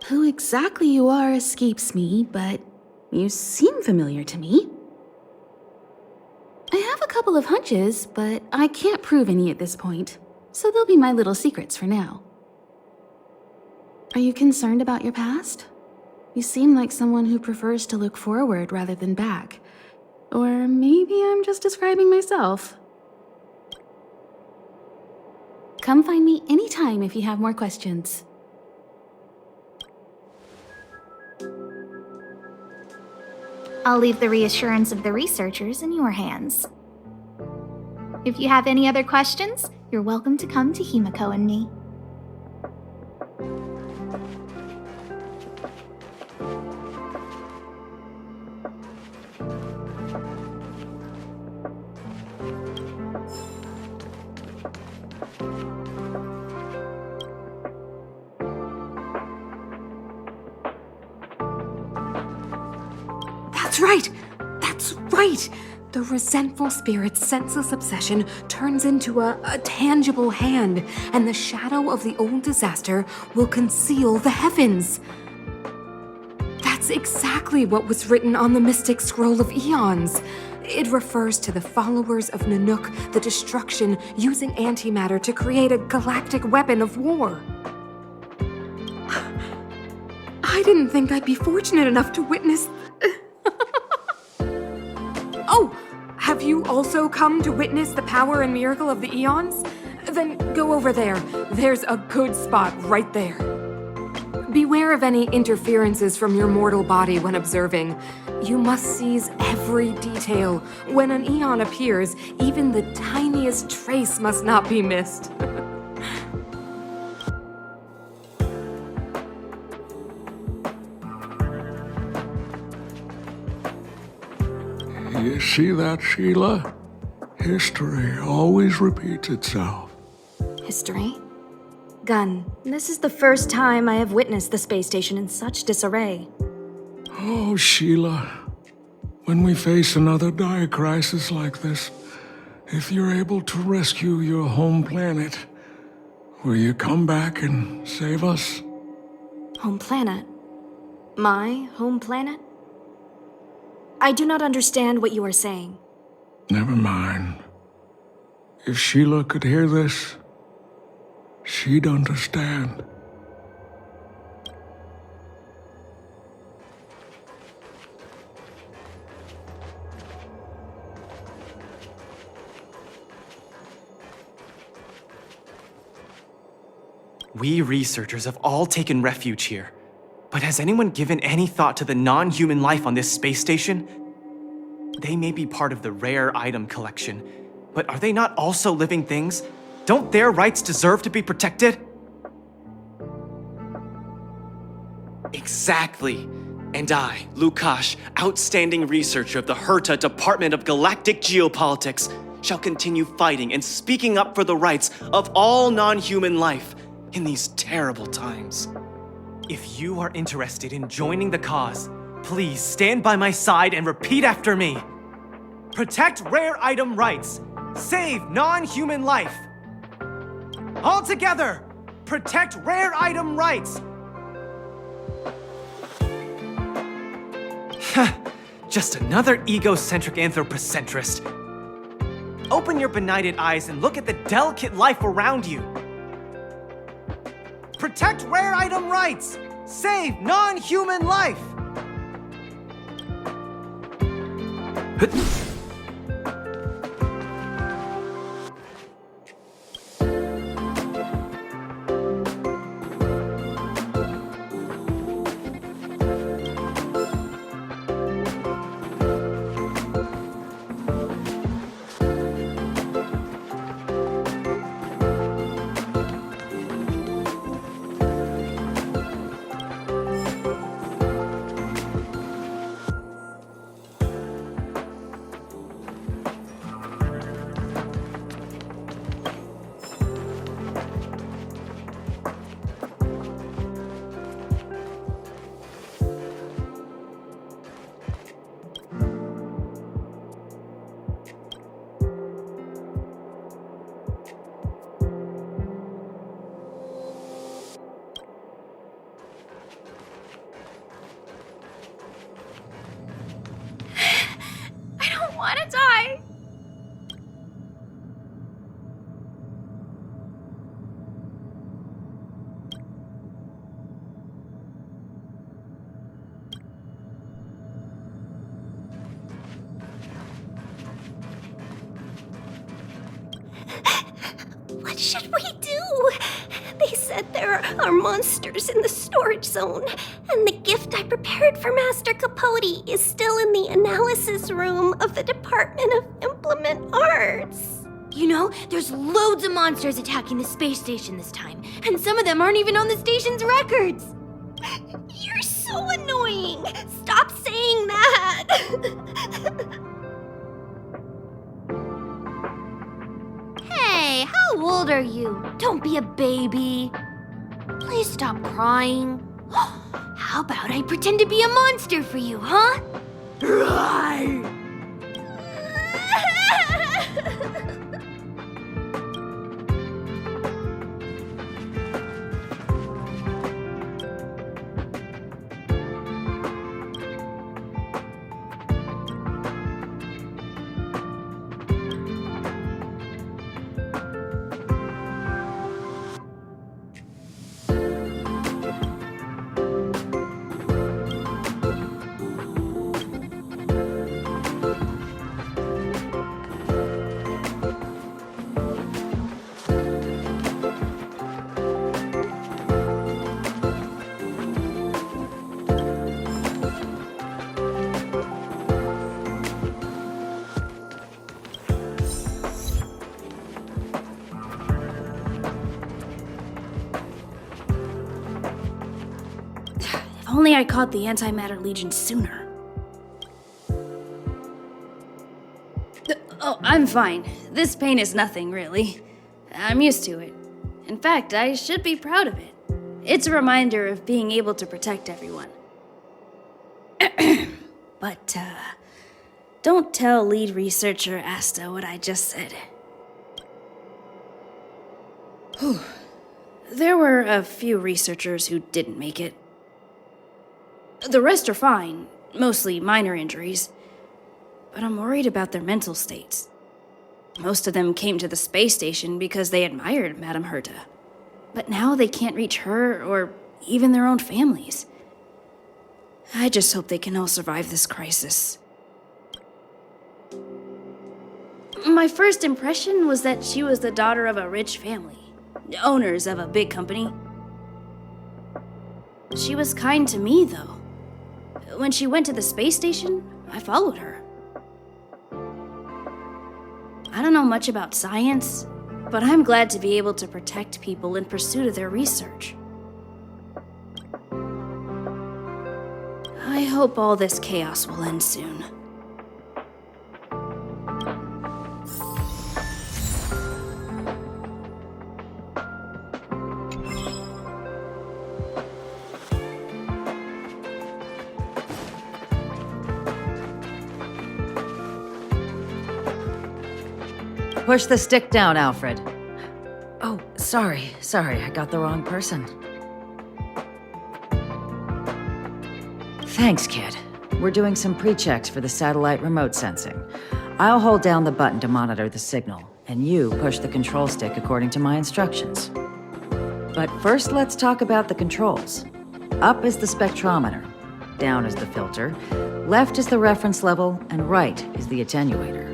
Who exactly you are escapes me, but you seem familiar to me. I have a couple of hunches, but I can't prove any at this point, so they'll be my little secrets for now. Are you concerned about your past? You seem like someone who prefers to look forward rather than back. Or maybe I'm just describing myself. Come find me anytime if you have more questions. I'll leave the reassurance of the researchers in your hands. If you have any other questions, you're welcome to come to Himiko and me. That's right! That's right! The resentful spirit's senseless obsession turns into a tangible hand, and the shadow of the old disaster will conceal the heavens. That's exactly what was written on the Mystic Scroll of Eons. It refers to the followers of Nanook, the destruction using antimatter to create a galactic weapon of war. I didn't think I'd be fortunate enough to witness... Oh, have you also come to witness the power and miracle of the Eons? Then go over there. There's a good spot right there. Beware of any interferences from your mortal body when observing. You must seize every detail. When an Eon appears, even the tiniest trace must not be missed. You see that, Sheila? History always repeats itself. History? Gun, this is the first time I have witnessed the space station in such disarray. Oh, Sheila. When we face another dire crisis like this, if you're able to rescue your home planet, will you come back and save us? Home planet? My home planet? I do not understand what you are saying. Never mind. If Sheila could hear this, she'd understand. We researchers have all taken refuge here. But has anyone given any thought to the non-human life on this space station? They may be part of the rare item collection, but are they not also living things? Don't their rights deserve to be protected? Exactly. And I, Lukash, outstanding researcher of the Herta Department of Galactic Geopolitics, shall continue fighting and speaking up for the rights of all non-human life in these terrible times. If you are interested in joining the cause, please stand by my side and repeat after me. Protect rare item rights. Save non-human life. All together, protect rare item rights. Just another egocentric anthropocentrist. Open your benighted eyes and look at the delicate life around you. Protect rare item rights! Save non-human life! want to die. What should we do? They said there are monsters in the storage zone, and the gift I prepared for Master Capote is still in the analysis room of the Department of Implement Arts. You know, there's loads of monsters attacking the space station this time, and some of them aren't even on the station's records. You're so annoying! Stop saying that! Hey, how old are you? Don't be a baby. Please stop crying. How about I pretend to be a monster for you, huh? only I caught the Antimatter Legion sooner. Oh, I'm fine. This pain is nothing, really. I'm used to it. In fact, I should be proud of it. It's a reminder of being able to protect everyone. But, don't tell lead researcher Asta what I just said. Whew. There were a few researchers who didn't make it. The rest are fine, mostly minor injuries. But I'm worried about their mental states. Most of them came to the space station because they admired Madame Herta. But now they can't reach her or even their own families. I just hope they can all survive this crisis. My first impression was that she was the daughter of a rich family, owners of a big company. She was kind to me, though. When she went to the space station, I followed her. I don't know much about science, but I'm glad to be able to protect people in pursuit of their research. I hope all this chaos will end soon. Push the stick down, Alfred. Oh, sorry, I got the wrong person. Thanks, kid. We're doing some pre-checks for the satellite remote sensing. I'll hold down the button to monitor the signal, and you push the control stick according to my instructions. But first, let's talk about the controls. Up is the spectrometer, down is the filter, left is the reference level, and right is the attenuator.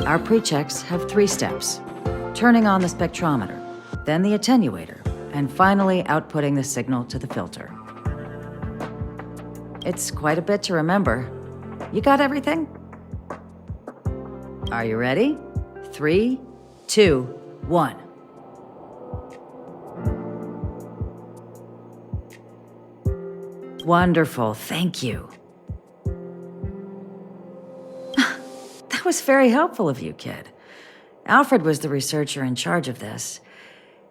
Our pre-checks have 3 steps. Turning on the spectrometer, then the attenuator, and finally outputting the signal to the filter. It's quite a bit to remember. You got everything? Are you ready? 3, 2, 1. Wonderful, thank you. That was very helpful of you, kid. Alfred was the researcher in charge of this.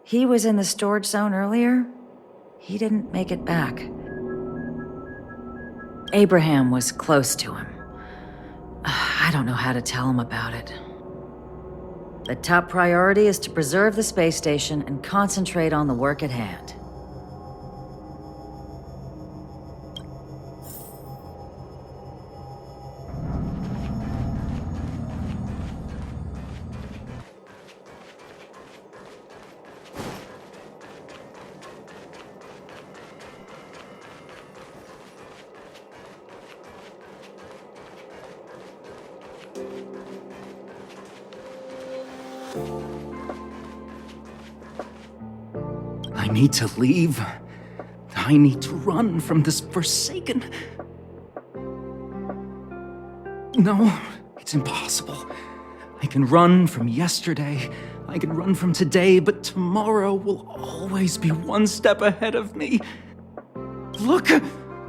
He was in the storage zone earlier. He didn't make it back. Abraham was close to him. I don't know how to tell him about it. The top priority is to preserve the space station and concentrate on the work at hand. I need to leave. I need to run from this forsaken... No, it's impossible. I can run from yesterday, I can run from today, but tomorrow will always be one step ahead of me. Look!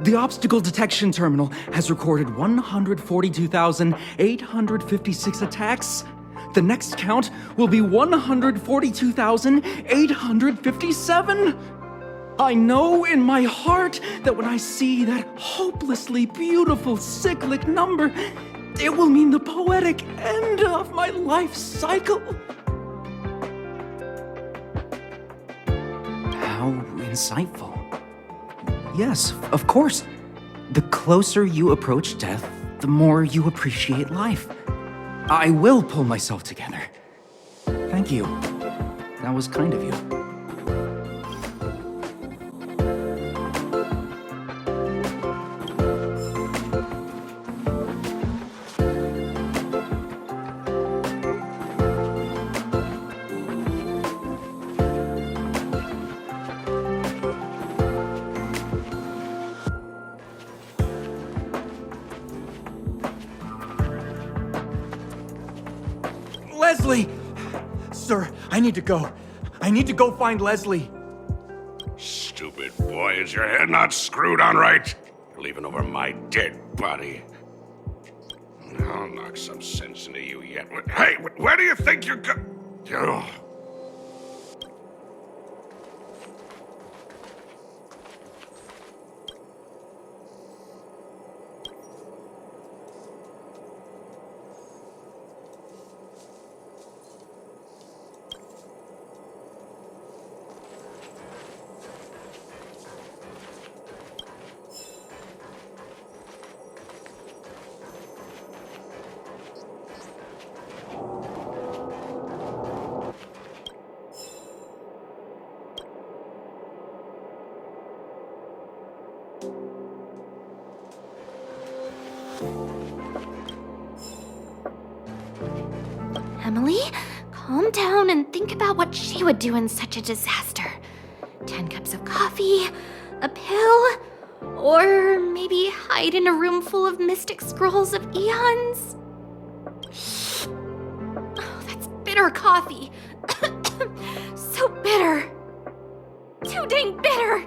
The obstacle detection terminal has recorded 142,856 attacks. The next count will be 142,857. I know in my heart that when I see that hopelessly beautiful cyclic number, it will mean the poetic end of my life cycle. How insightful. Yes, of course. The closer you approach death, the more you appreciate life. I will pull myself together. Thank you. That was kind of you. Leslie! Sir, I need to go. I need to go find Leslie. Stupid boy, is your head not screwed on right? You're leaving over my dead body. I'll knock some sense into you yet. Hey, where do you think you're go- Ugh. Emily, calm down and think about what she would do in such a disaster. 10 cups of coffee, a pill, or maybe hide in a room full of mystic scrolls of eons? Oh, that's bitter coffee. So bitter. Too dang bitter.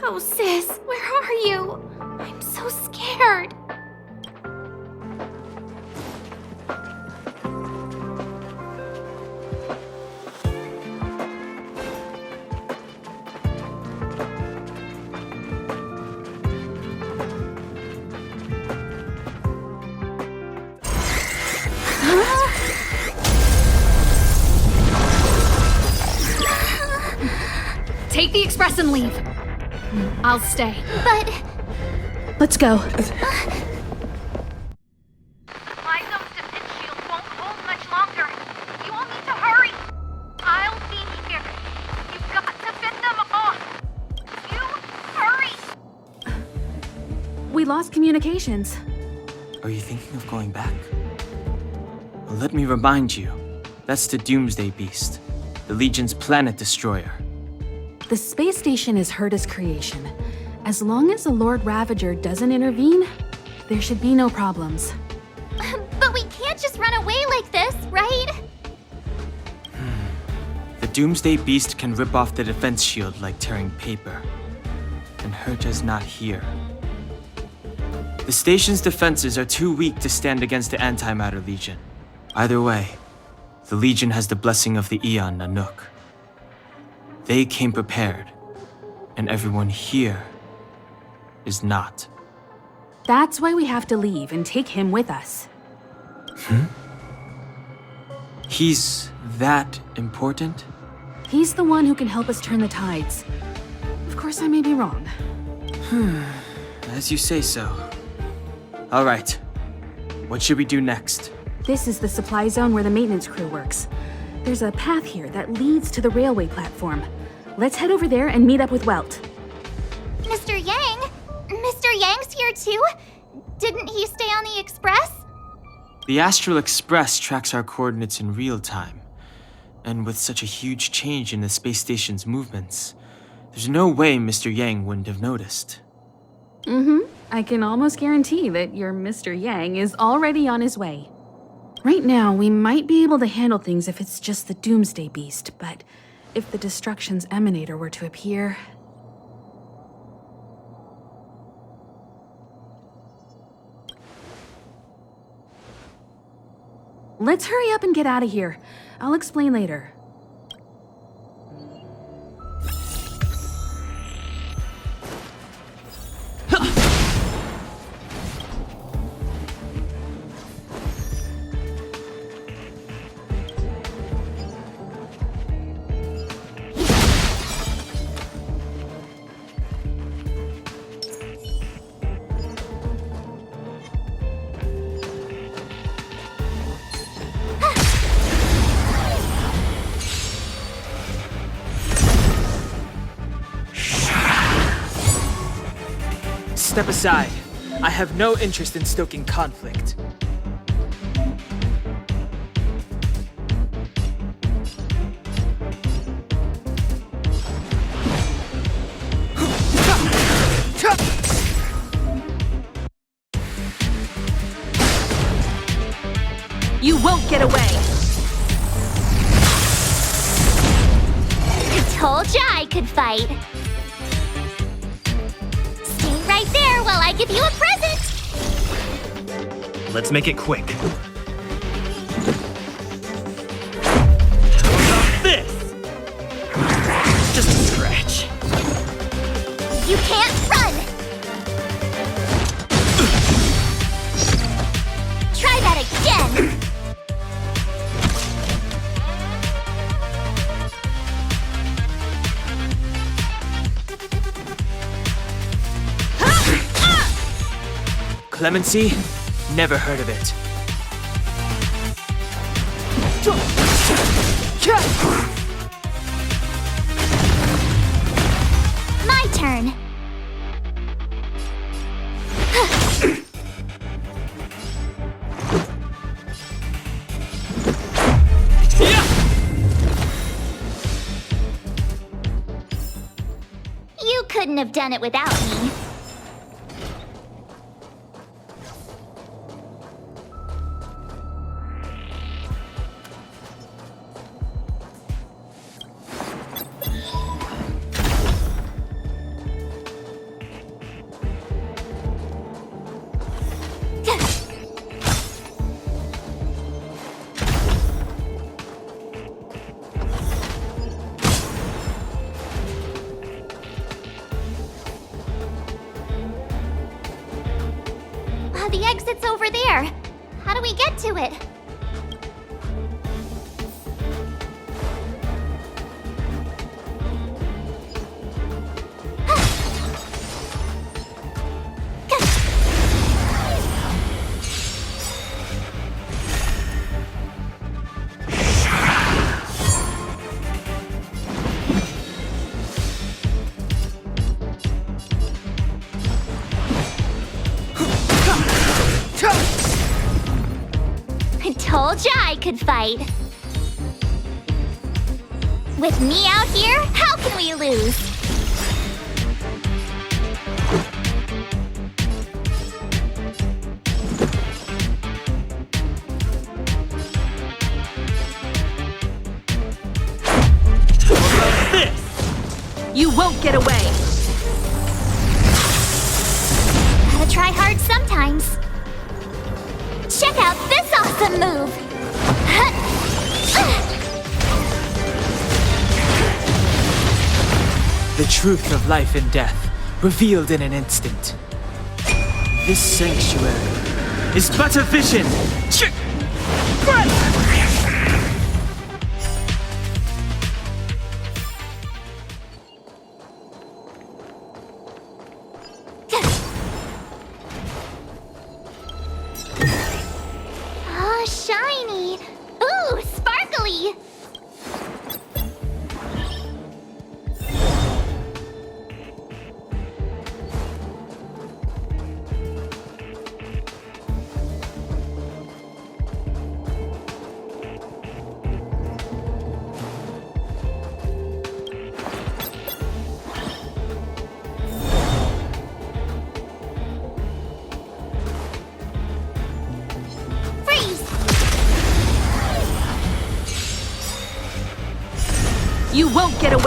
Oh, sis, where are you? I'm so scared. Take the express and leave. I'll stay. But... Let's go. My zone's defense shield won't hold much longer. You all need to hurry. I'll be here. You've got to fend them off. You hurry. We lost communications. Are you thinking of going back? Well, let me remind you, that's the Doomsday Beast, the Legion's planet destroyer. The space station is Herta's creation. As long as the Lord Ravager doesn't intervene, there should be no problems. But we can't just run away like this, right? The Doomsday Beast can rip off the defense shield like tearing paper. And Herta's not here. The station's defenses are too weak to stand against the Antimatter Legion. Either way, the Legion has the blessing of the Eon Nanook. They came prepared, and everyone here is not. That's why we have to leave and take him with us. He's that important? He's the one who can help us turn the tides. Of course, I may be wrong. As you say so. All right. What should we do next? This is the supply zone where the maintenance crew works. There's a path here that leads to the railway platform. Let's head over there and meet up with Welt. Mr. Yang? Mr. Yang's here too? Didn't he stay on the Express? The Astral Express tracks our coordinates in real time. And with such a huge change in the space station's movements, there's no way Mr. Yang wouldn't have noticed. I can almost guarantee that your Mr. Yang is already on his way. Right now, we might be able to handle things if it's just the Doomsday Beast, but if the Destruction's Emanator were to appear... Let's hurry up and get out of here. I'll explain later. Step aside. I have no interest in stoking conflict. You won't get away! told ya I could fight. Stay right there while I give you a present. Let's make it quick. This! Just a scratch. You can't run! Try that again! Clemency? Never heard of it. My turn. You couldn't have done it without me. The exit's over there. How do we get to it? I told ya I could fight. With me out here, how can we lose? You won't get away! Gotta try hard sometimes. Check out this awesome move! The truth of life and death, revealed in an instant. This sanctuary is but a vision! Oh, shiny! Ooh, sparkly! You won't get away!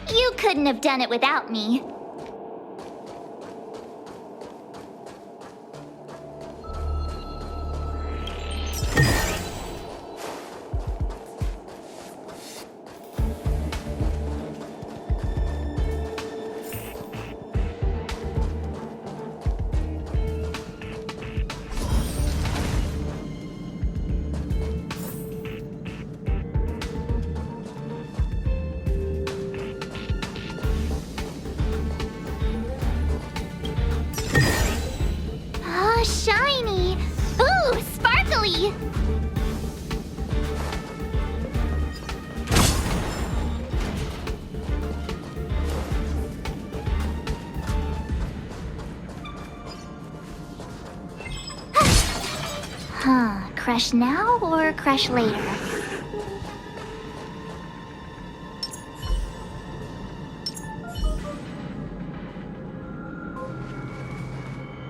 You couldn't have done it without me. Oh, shiny! Ooh, sparkly! Crash now or crash later?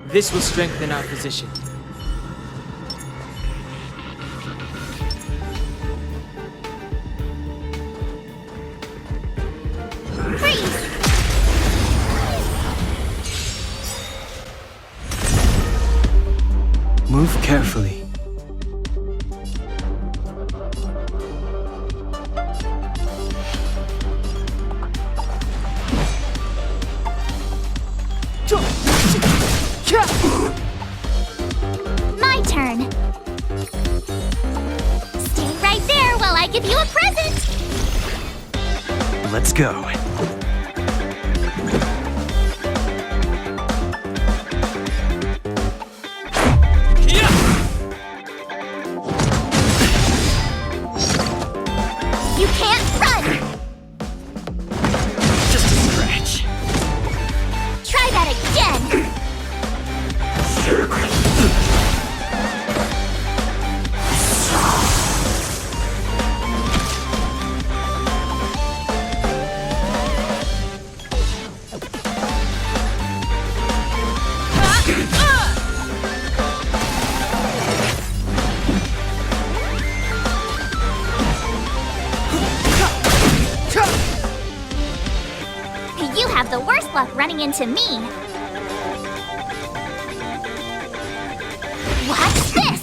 This will strengthen our position. Move carefully. My turn. Stay right there while I give you a present. Let's go. You can't run! Just a scratch. Try that again! You have the worst luck running into me. Watch this!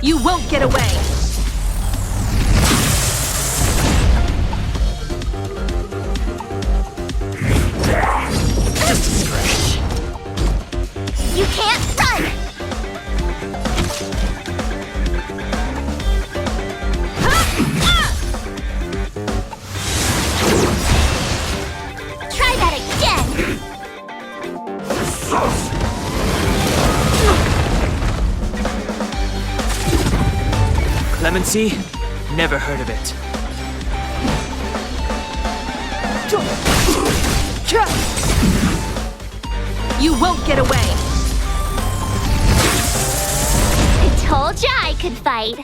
You won't get away! Just a scratch. You can't run! Try that again! Clemency? Never heard of it. You won't get away! I told ya I could fight.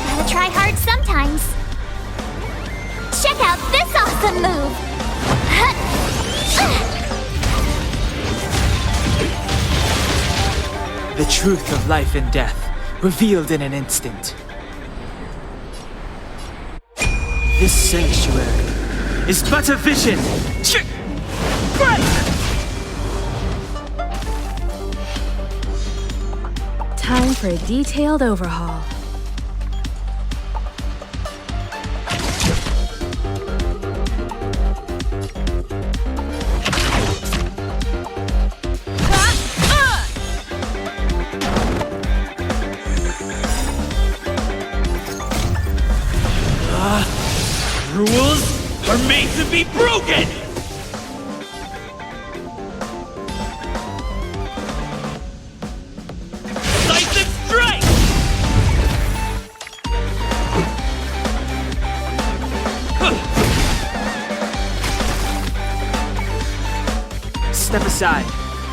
Gotta try hard sometimes. Check out this awesome move! The truth of life and death, revealed in an instant. This sanctuary is but a vision! Time for a detailed overhaul. Rules are made to be broken! Decisive strike! Step aside.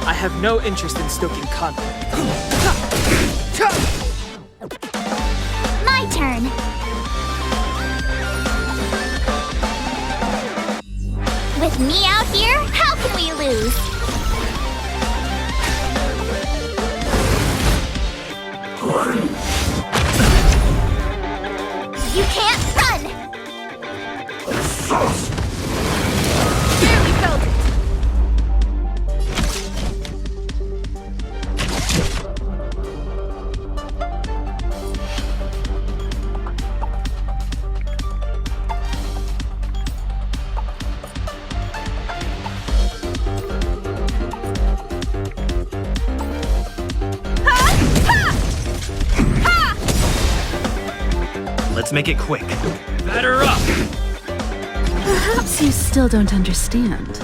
I have no interest in stoking conflict. My turn. With me out here, how can we lose? You can't run! Barely felt it. Let's make it quick. Batter up! Perhaps you still don't understand.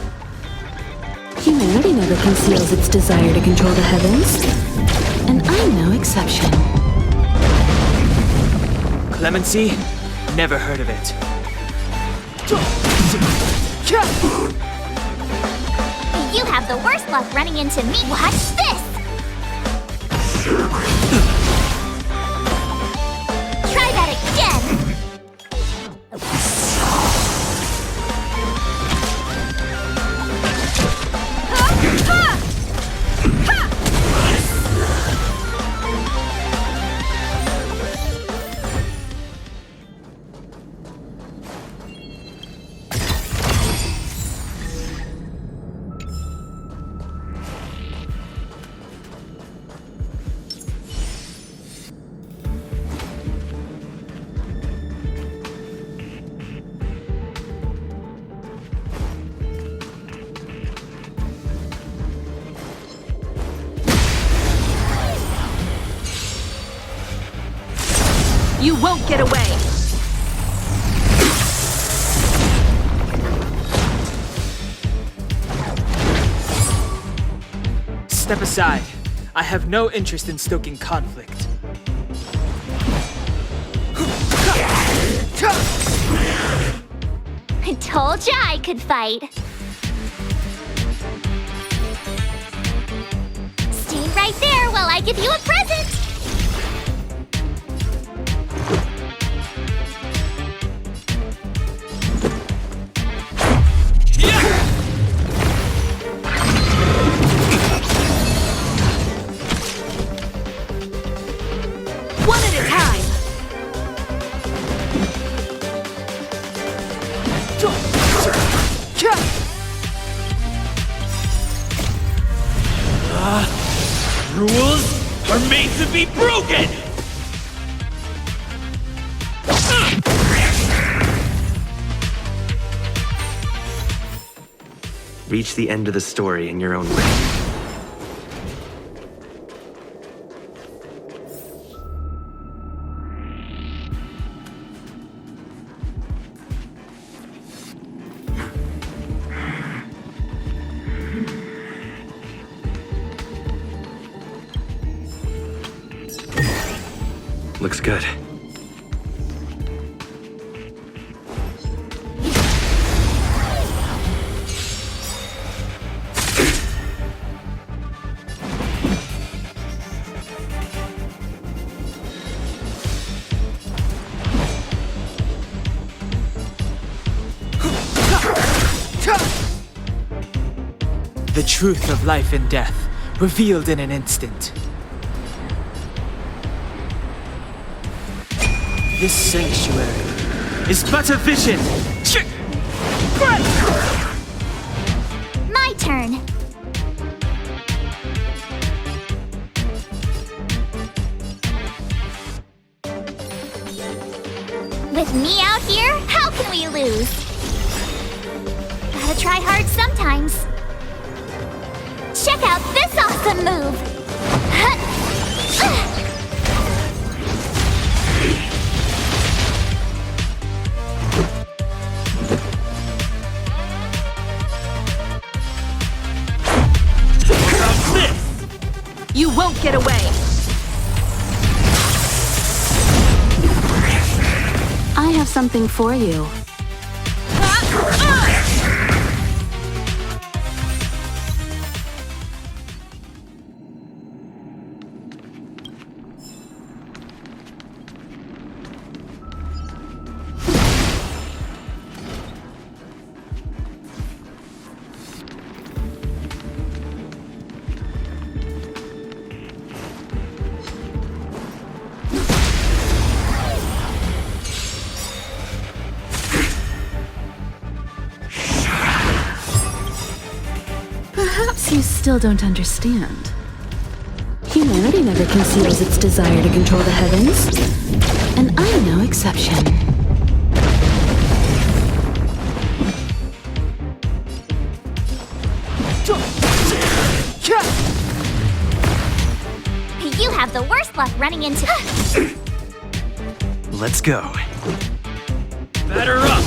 Humanity never conceals its desire to control the heavens. And I'm no exception. Clemency? Never heard of it. You have the worst luck running into me. Watch this! Try that again! You won't get away! Step aside. I have no interest in stoking conflict. I told ya I could fight. Stay right there while I give you a present! One at a time! Rules are made to be broken! Reach the end of the story in your own way. Looks good. The truth of life and death, revealed in an instant. This sanctuary is but a vision! My turn. With me out here, how can we lose? Gotta try hard sometimes. Check out this awesome move! You won't get away! I have something for you. Perhaps you still don't understand. Humanity never conceals its desire to control the heavens, and I'm no exception. You have the worst luck running into... Let's go. Batter up!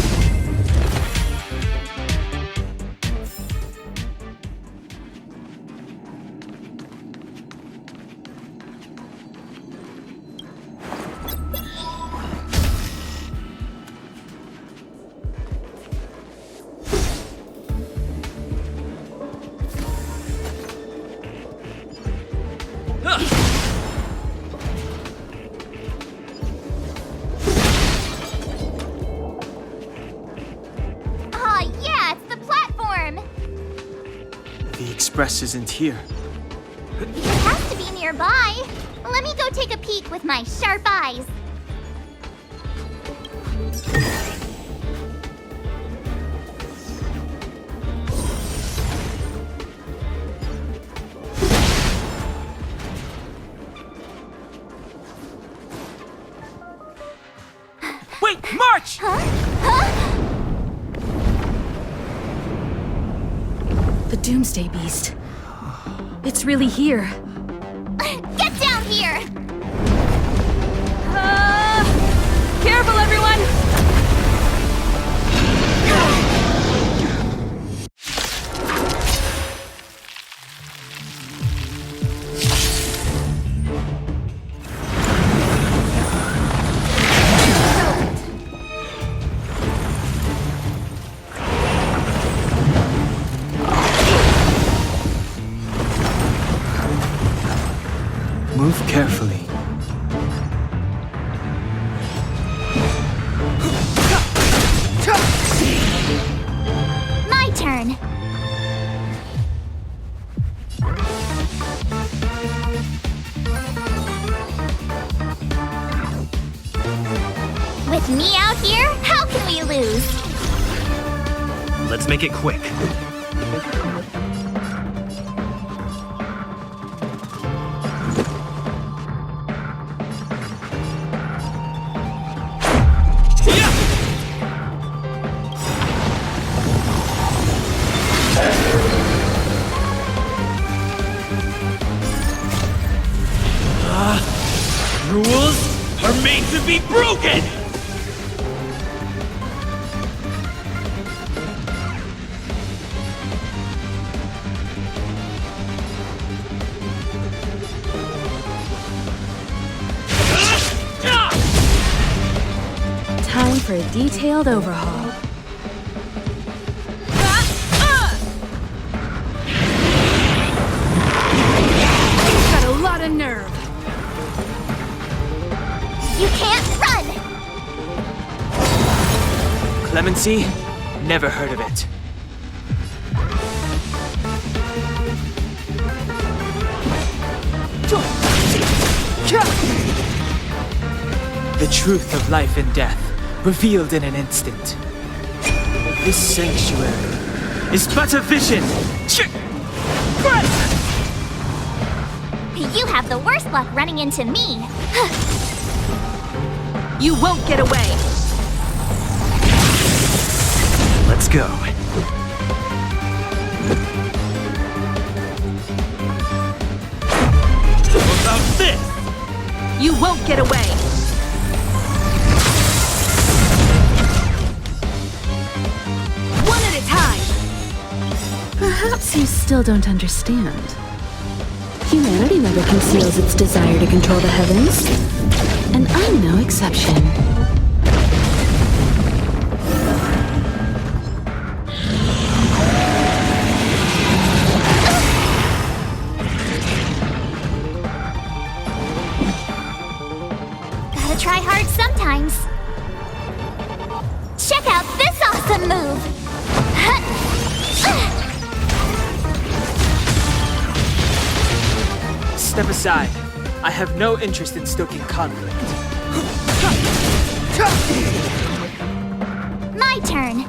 Express isn't here. It has to be nearby. Let me go take a peek with my sharp eyes. Wait, March! The Doomsday Beast. It's really here. Get down here! Careful, everyone! Move carefully. My turn. With me out here, how can we lose? Let's make it quick. Rules are made to be broken! Time for a detailed overhaul. Got a lot of nerve. You can't run! Clemency? Never heard of it. The truth of life and death, revealed in an instant. This sanctuary is but a vision! You have the worst luck running into me. You won't get away! Let's go. What about this? You won't get away! One at a time! Perhaps you still don't understand. Humanity never conceals its desire to control the heavens. And I'm no exception. Gotta try hard sometimes. Check out this awesome move! Step aside. I have no interest in stoking conflict. My turn.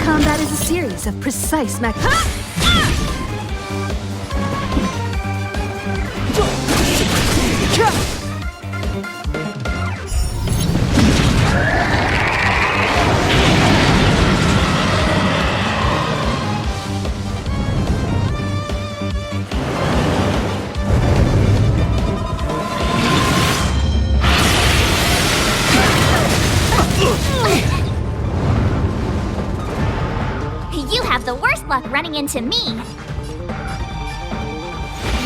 Combat is a series of precise You have the worst luck running into me.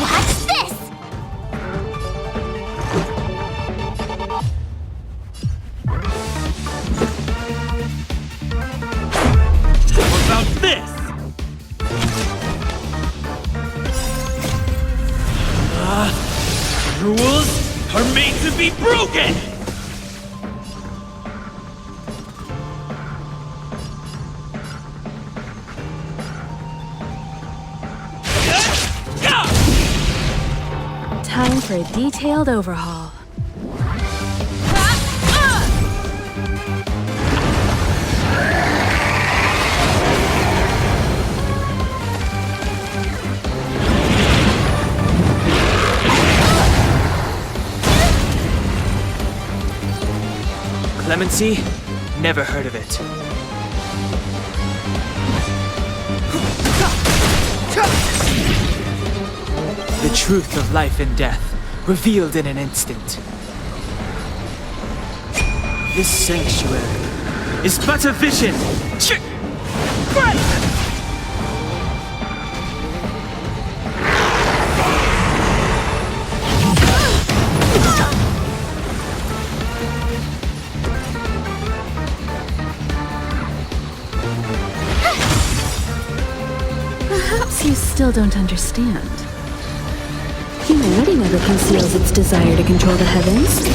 Watch this! What about this? for a detailed overhaul. Clemency? Never heard of it. The truth of life and death, revealed in an instant. This sanctuary is but a vision! Perhaps you still don't understand. Humanity never conceals its desire to control the heavens,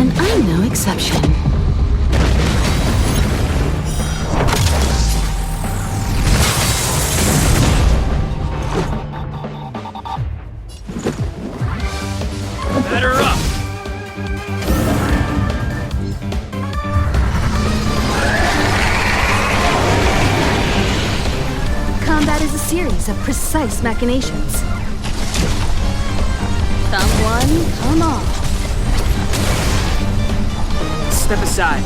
and I'm no exception. Batter up! Combat is a series of precise machinations. Come one, come all. Step aside.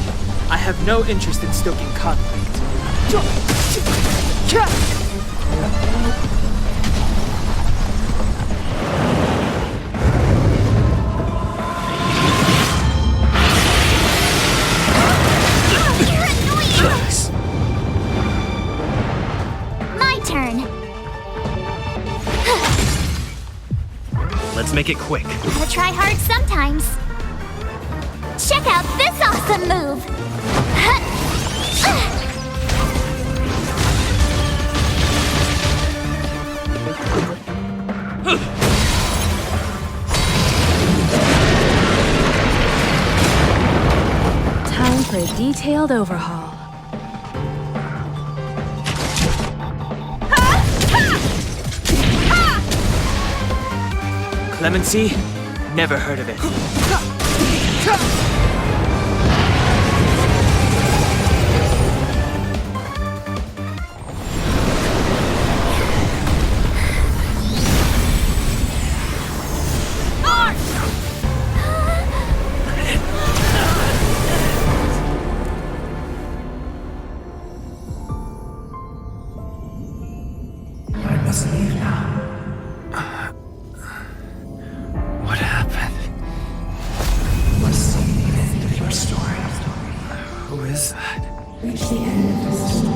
I have no interest in stoking conflict. My turn. Let's make it quick. Gotta try hard sometimes. Check out this awesome move! Time for a detailed overhaul. Clemency? Never heard of it. I must leave now. What happened? Must see the end of your story. Who is that? Reach the end of the story.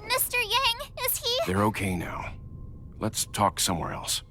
Mr. Yang, is he? They're okay now. Let's talk somewhere else.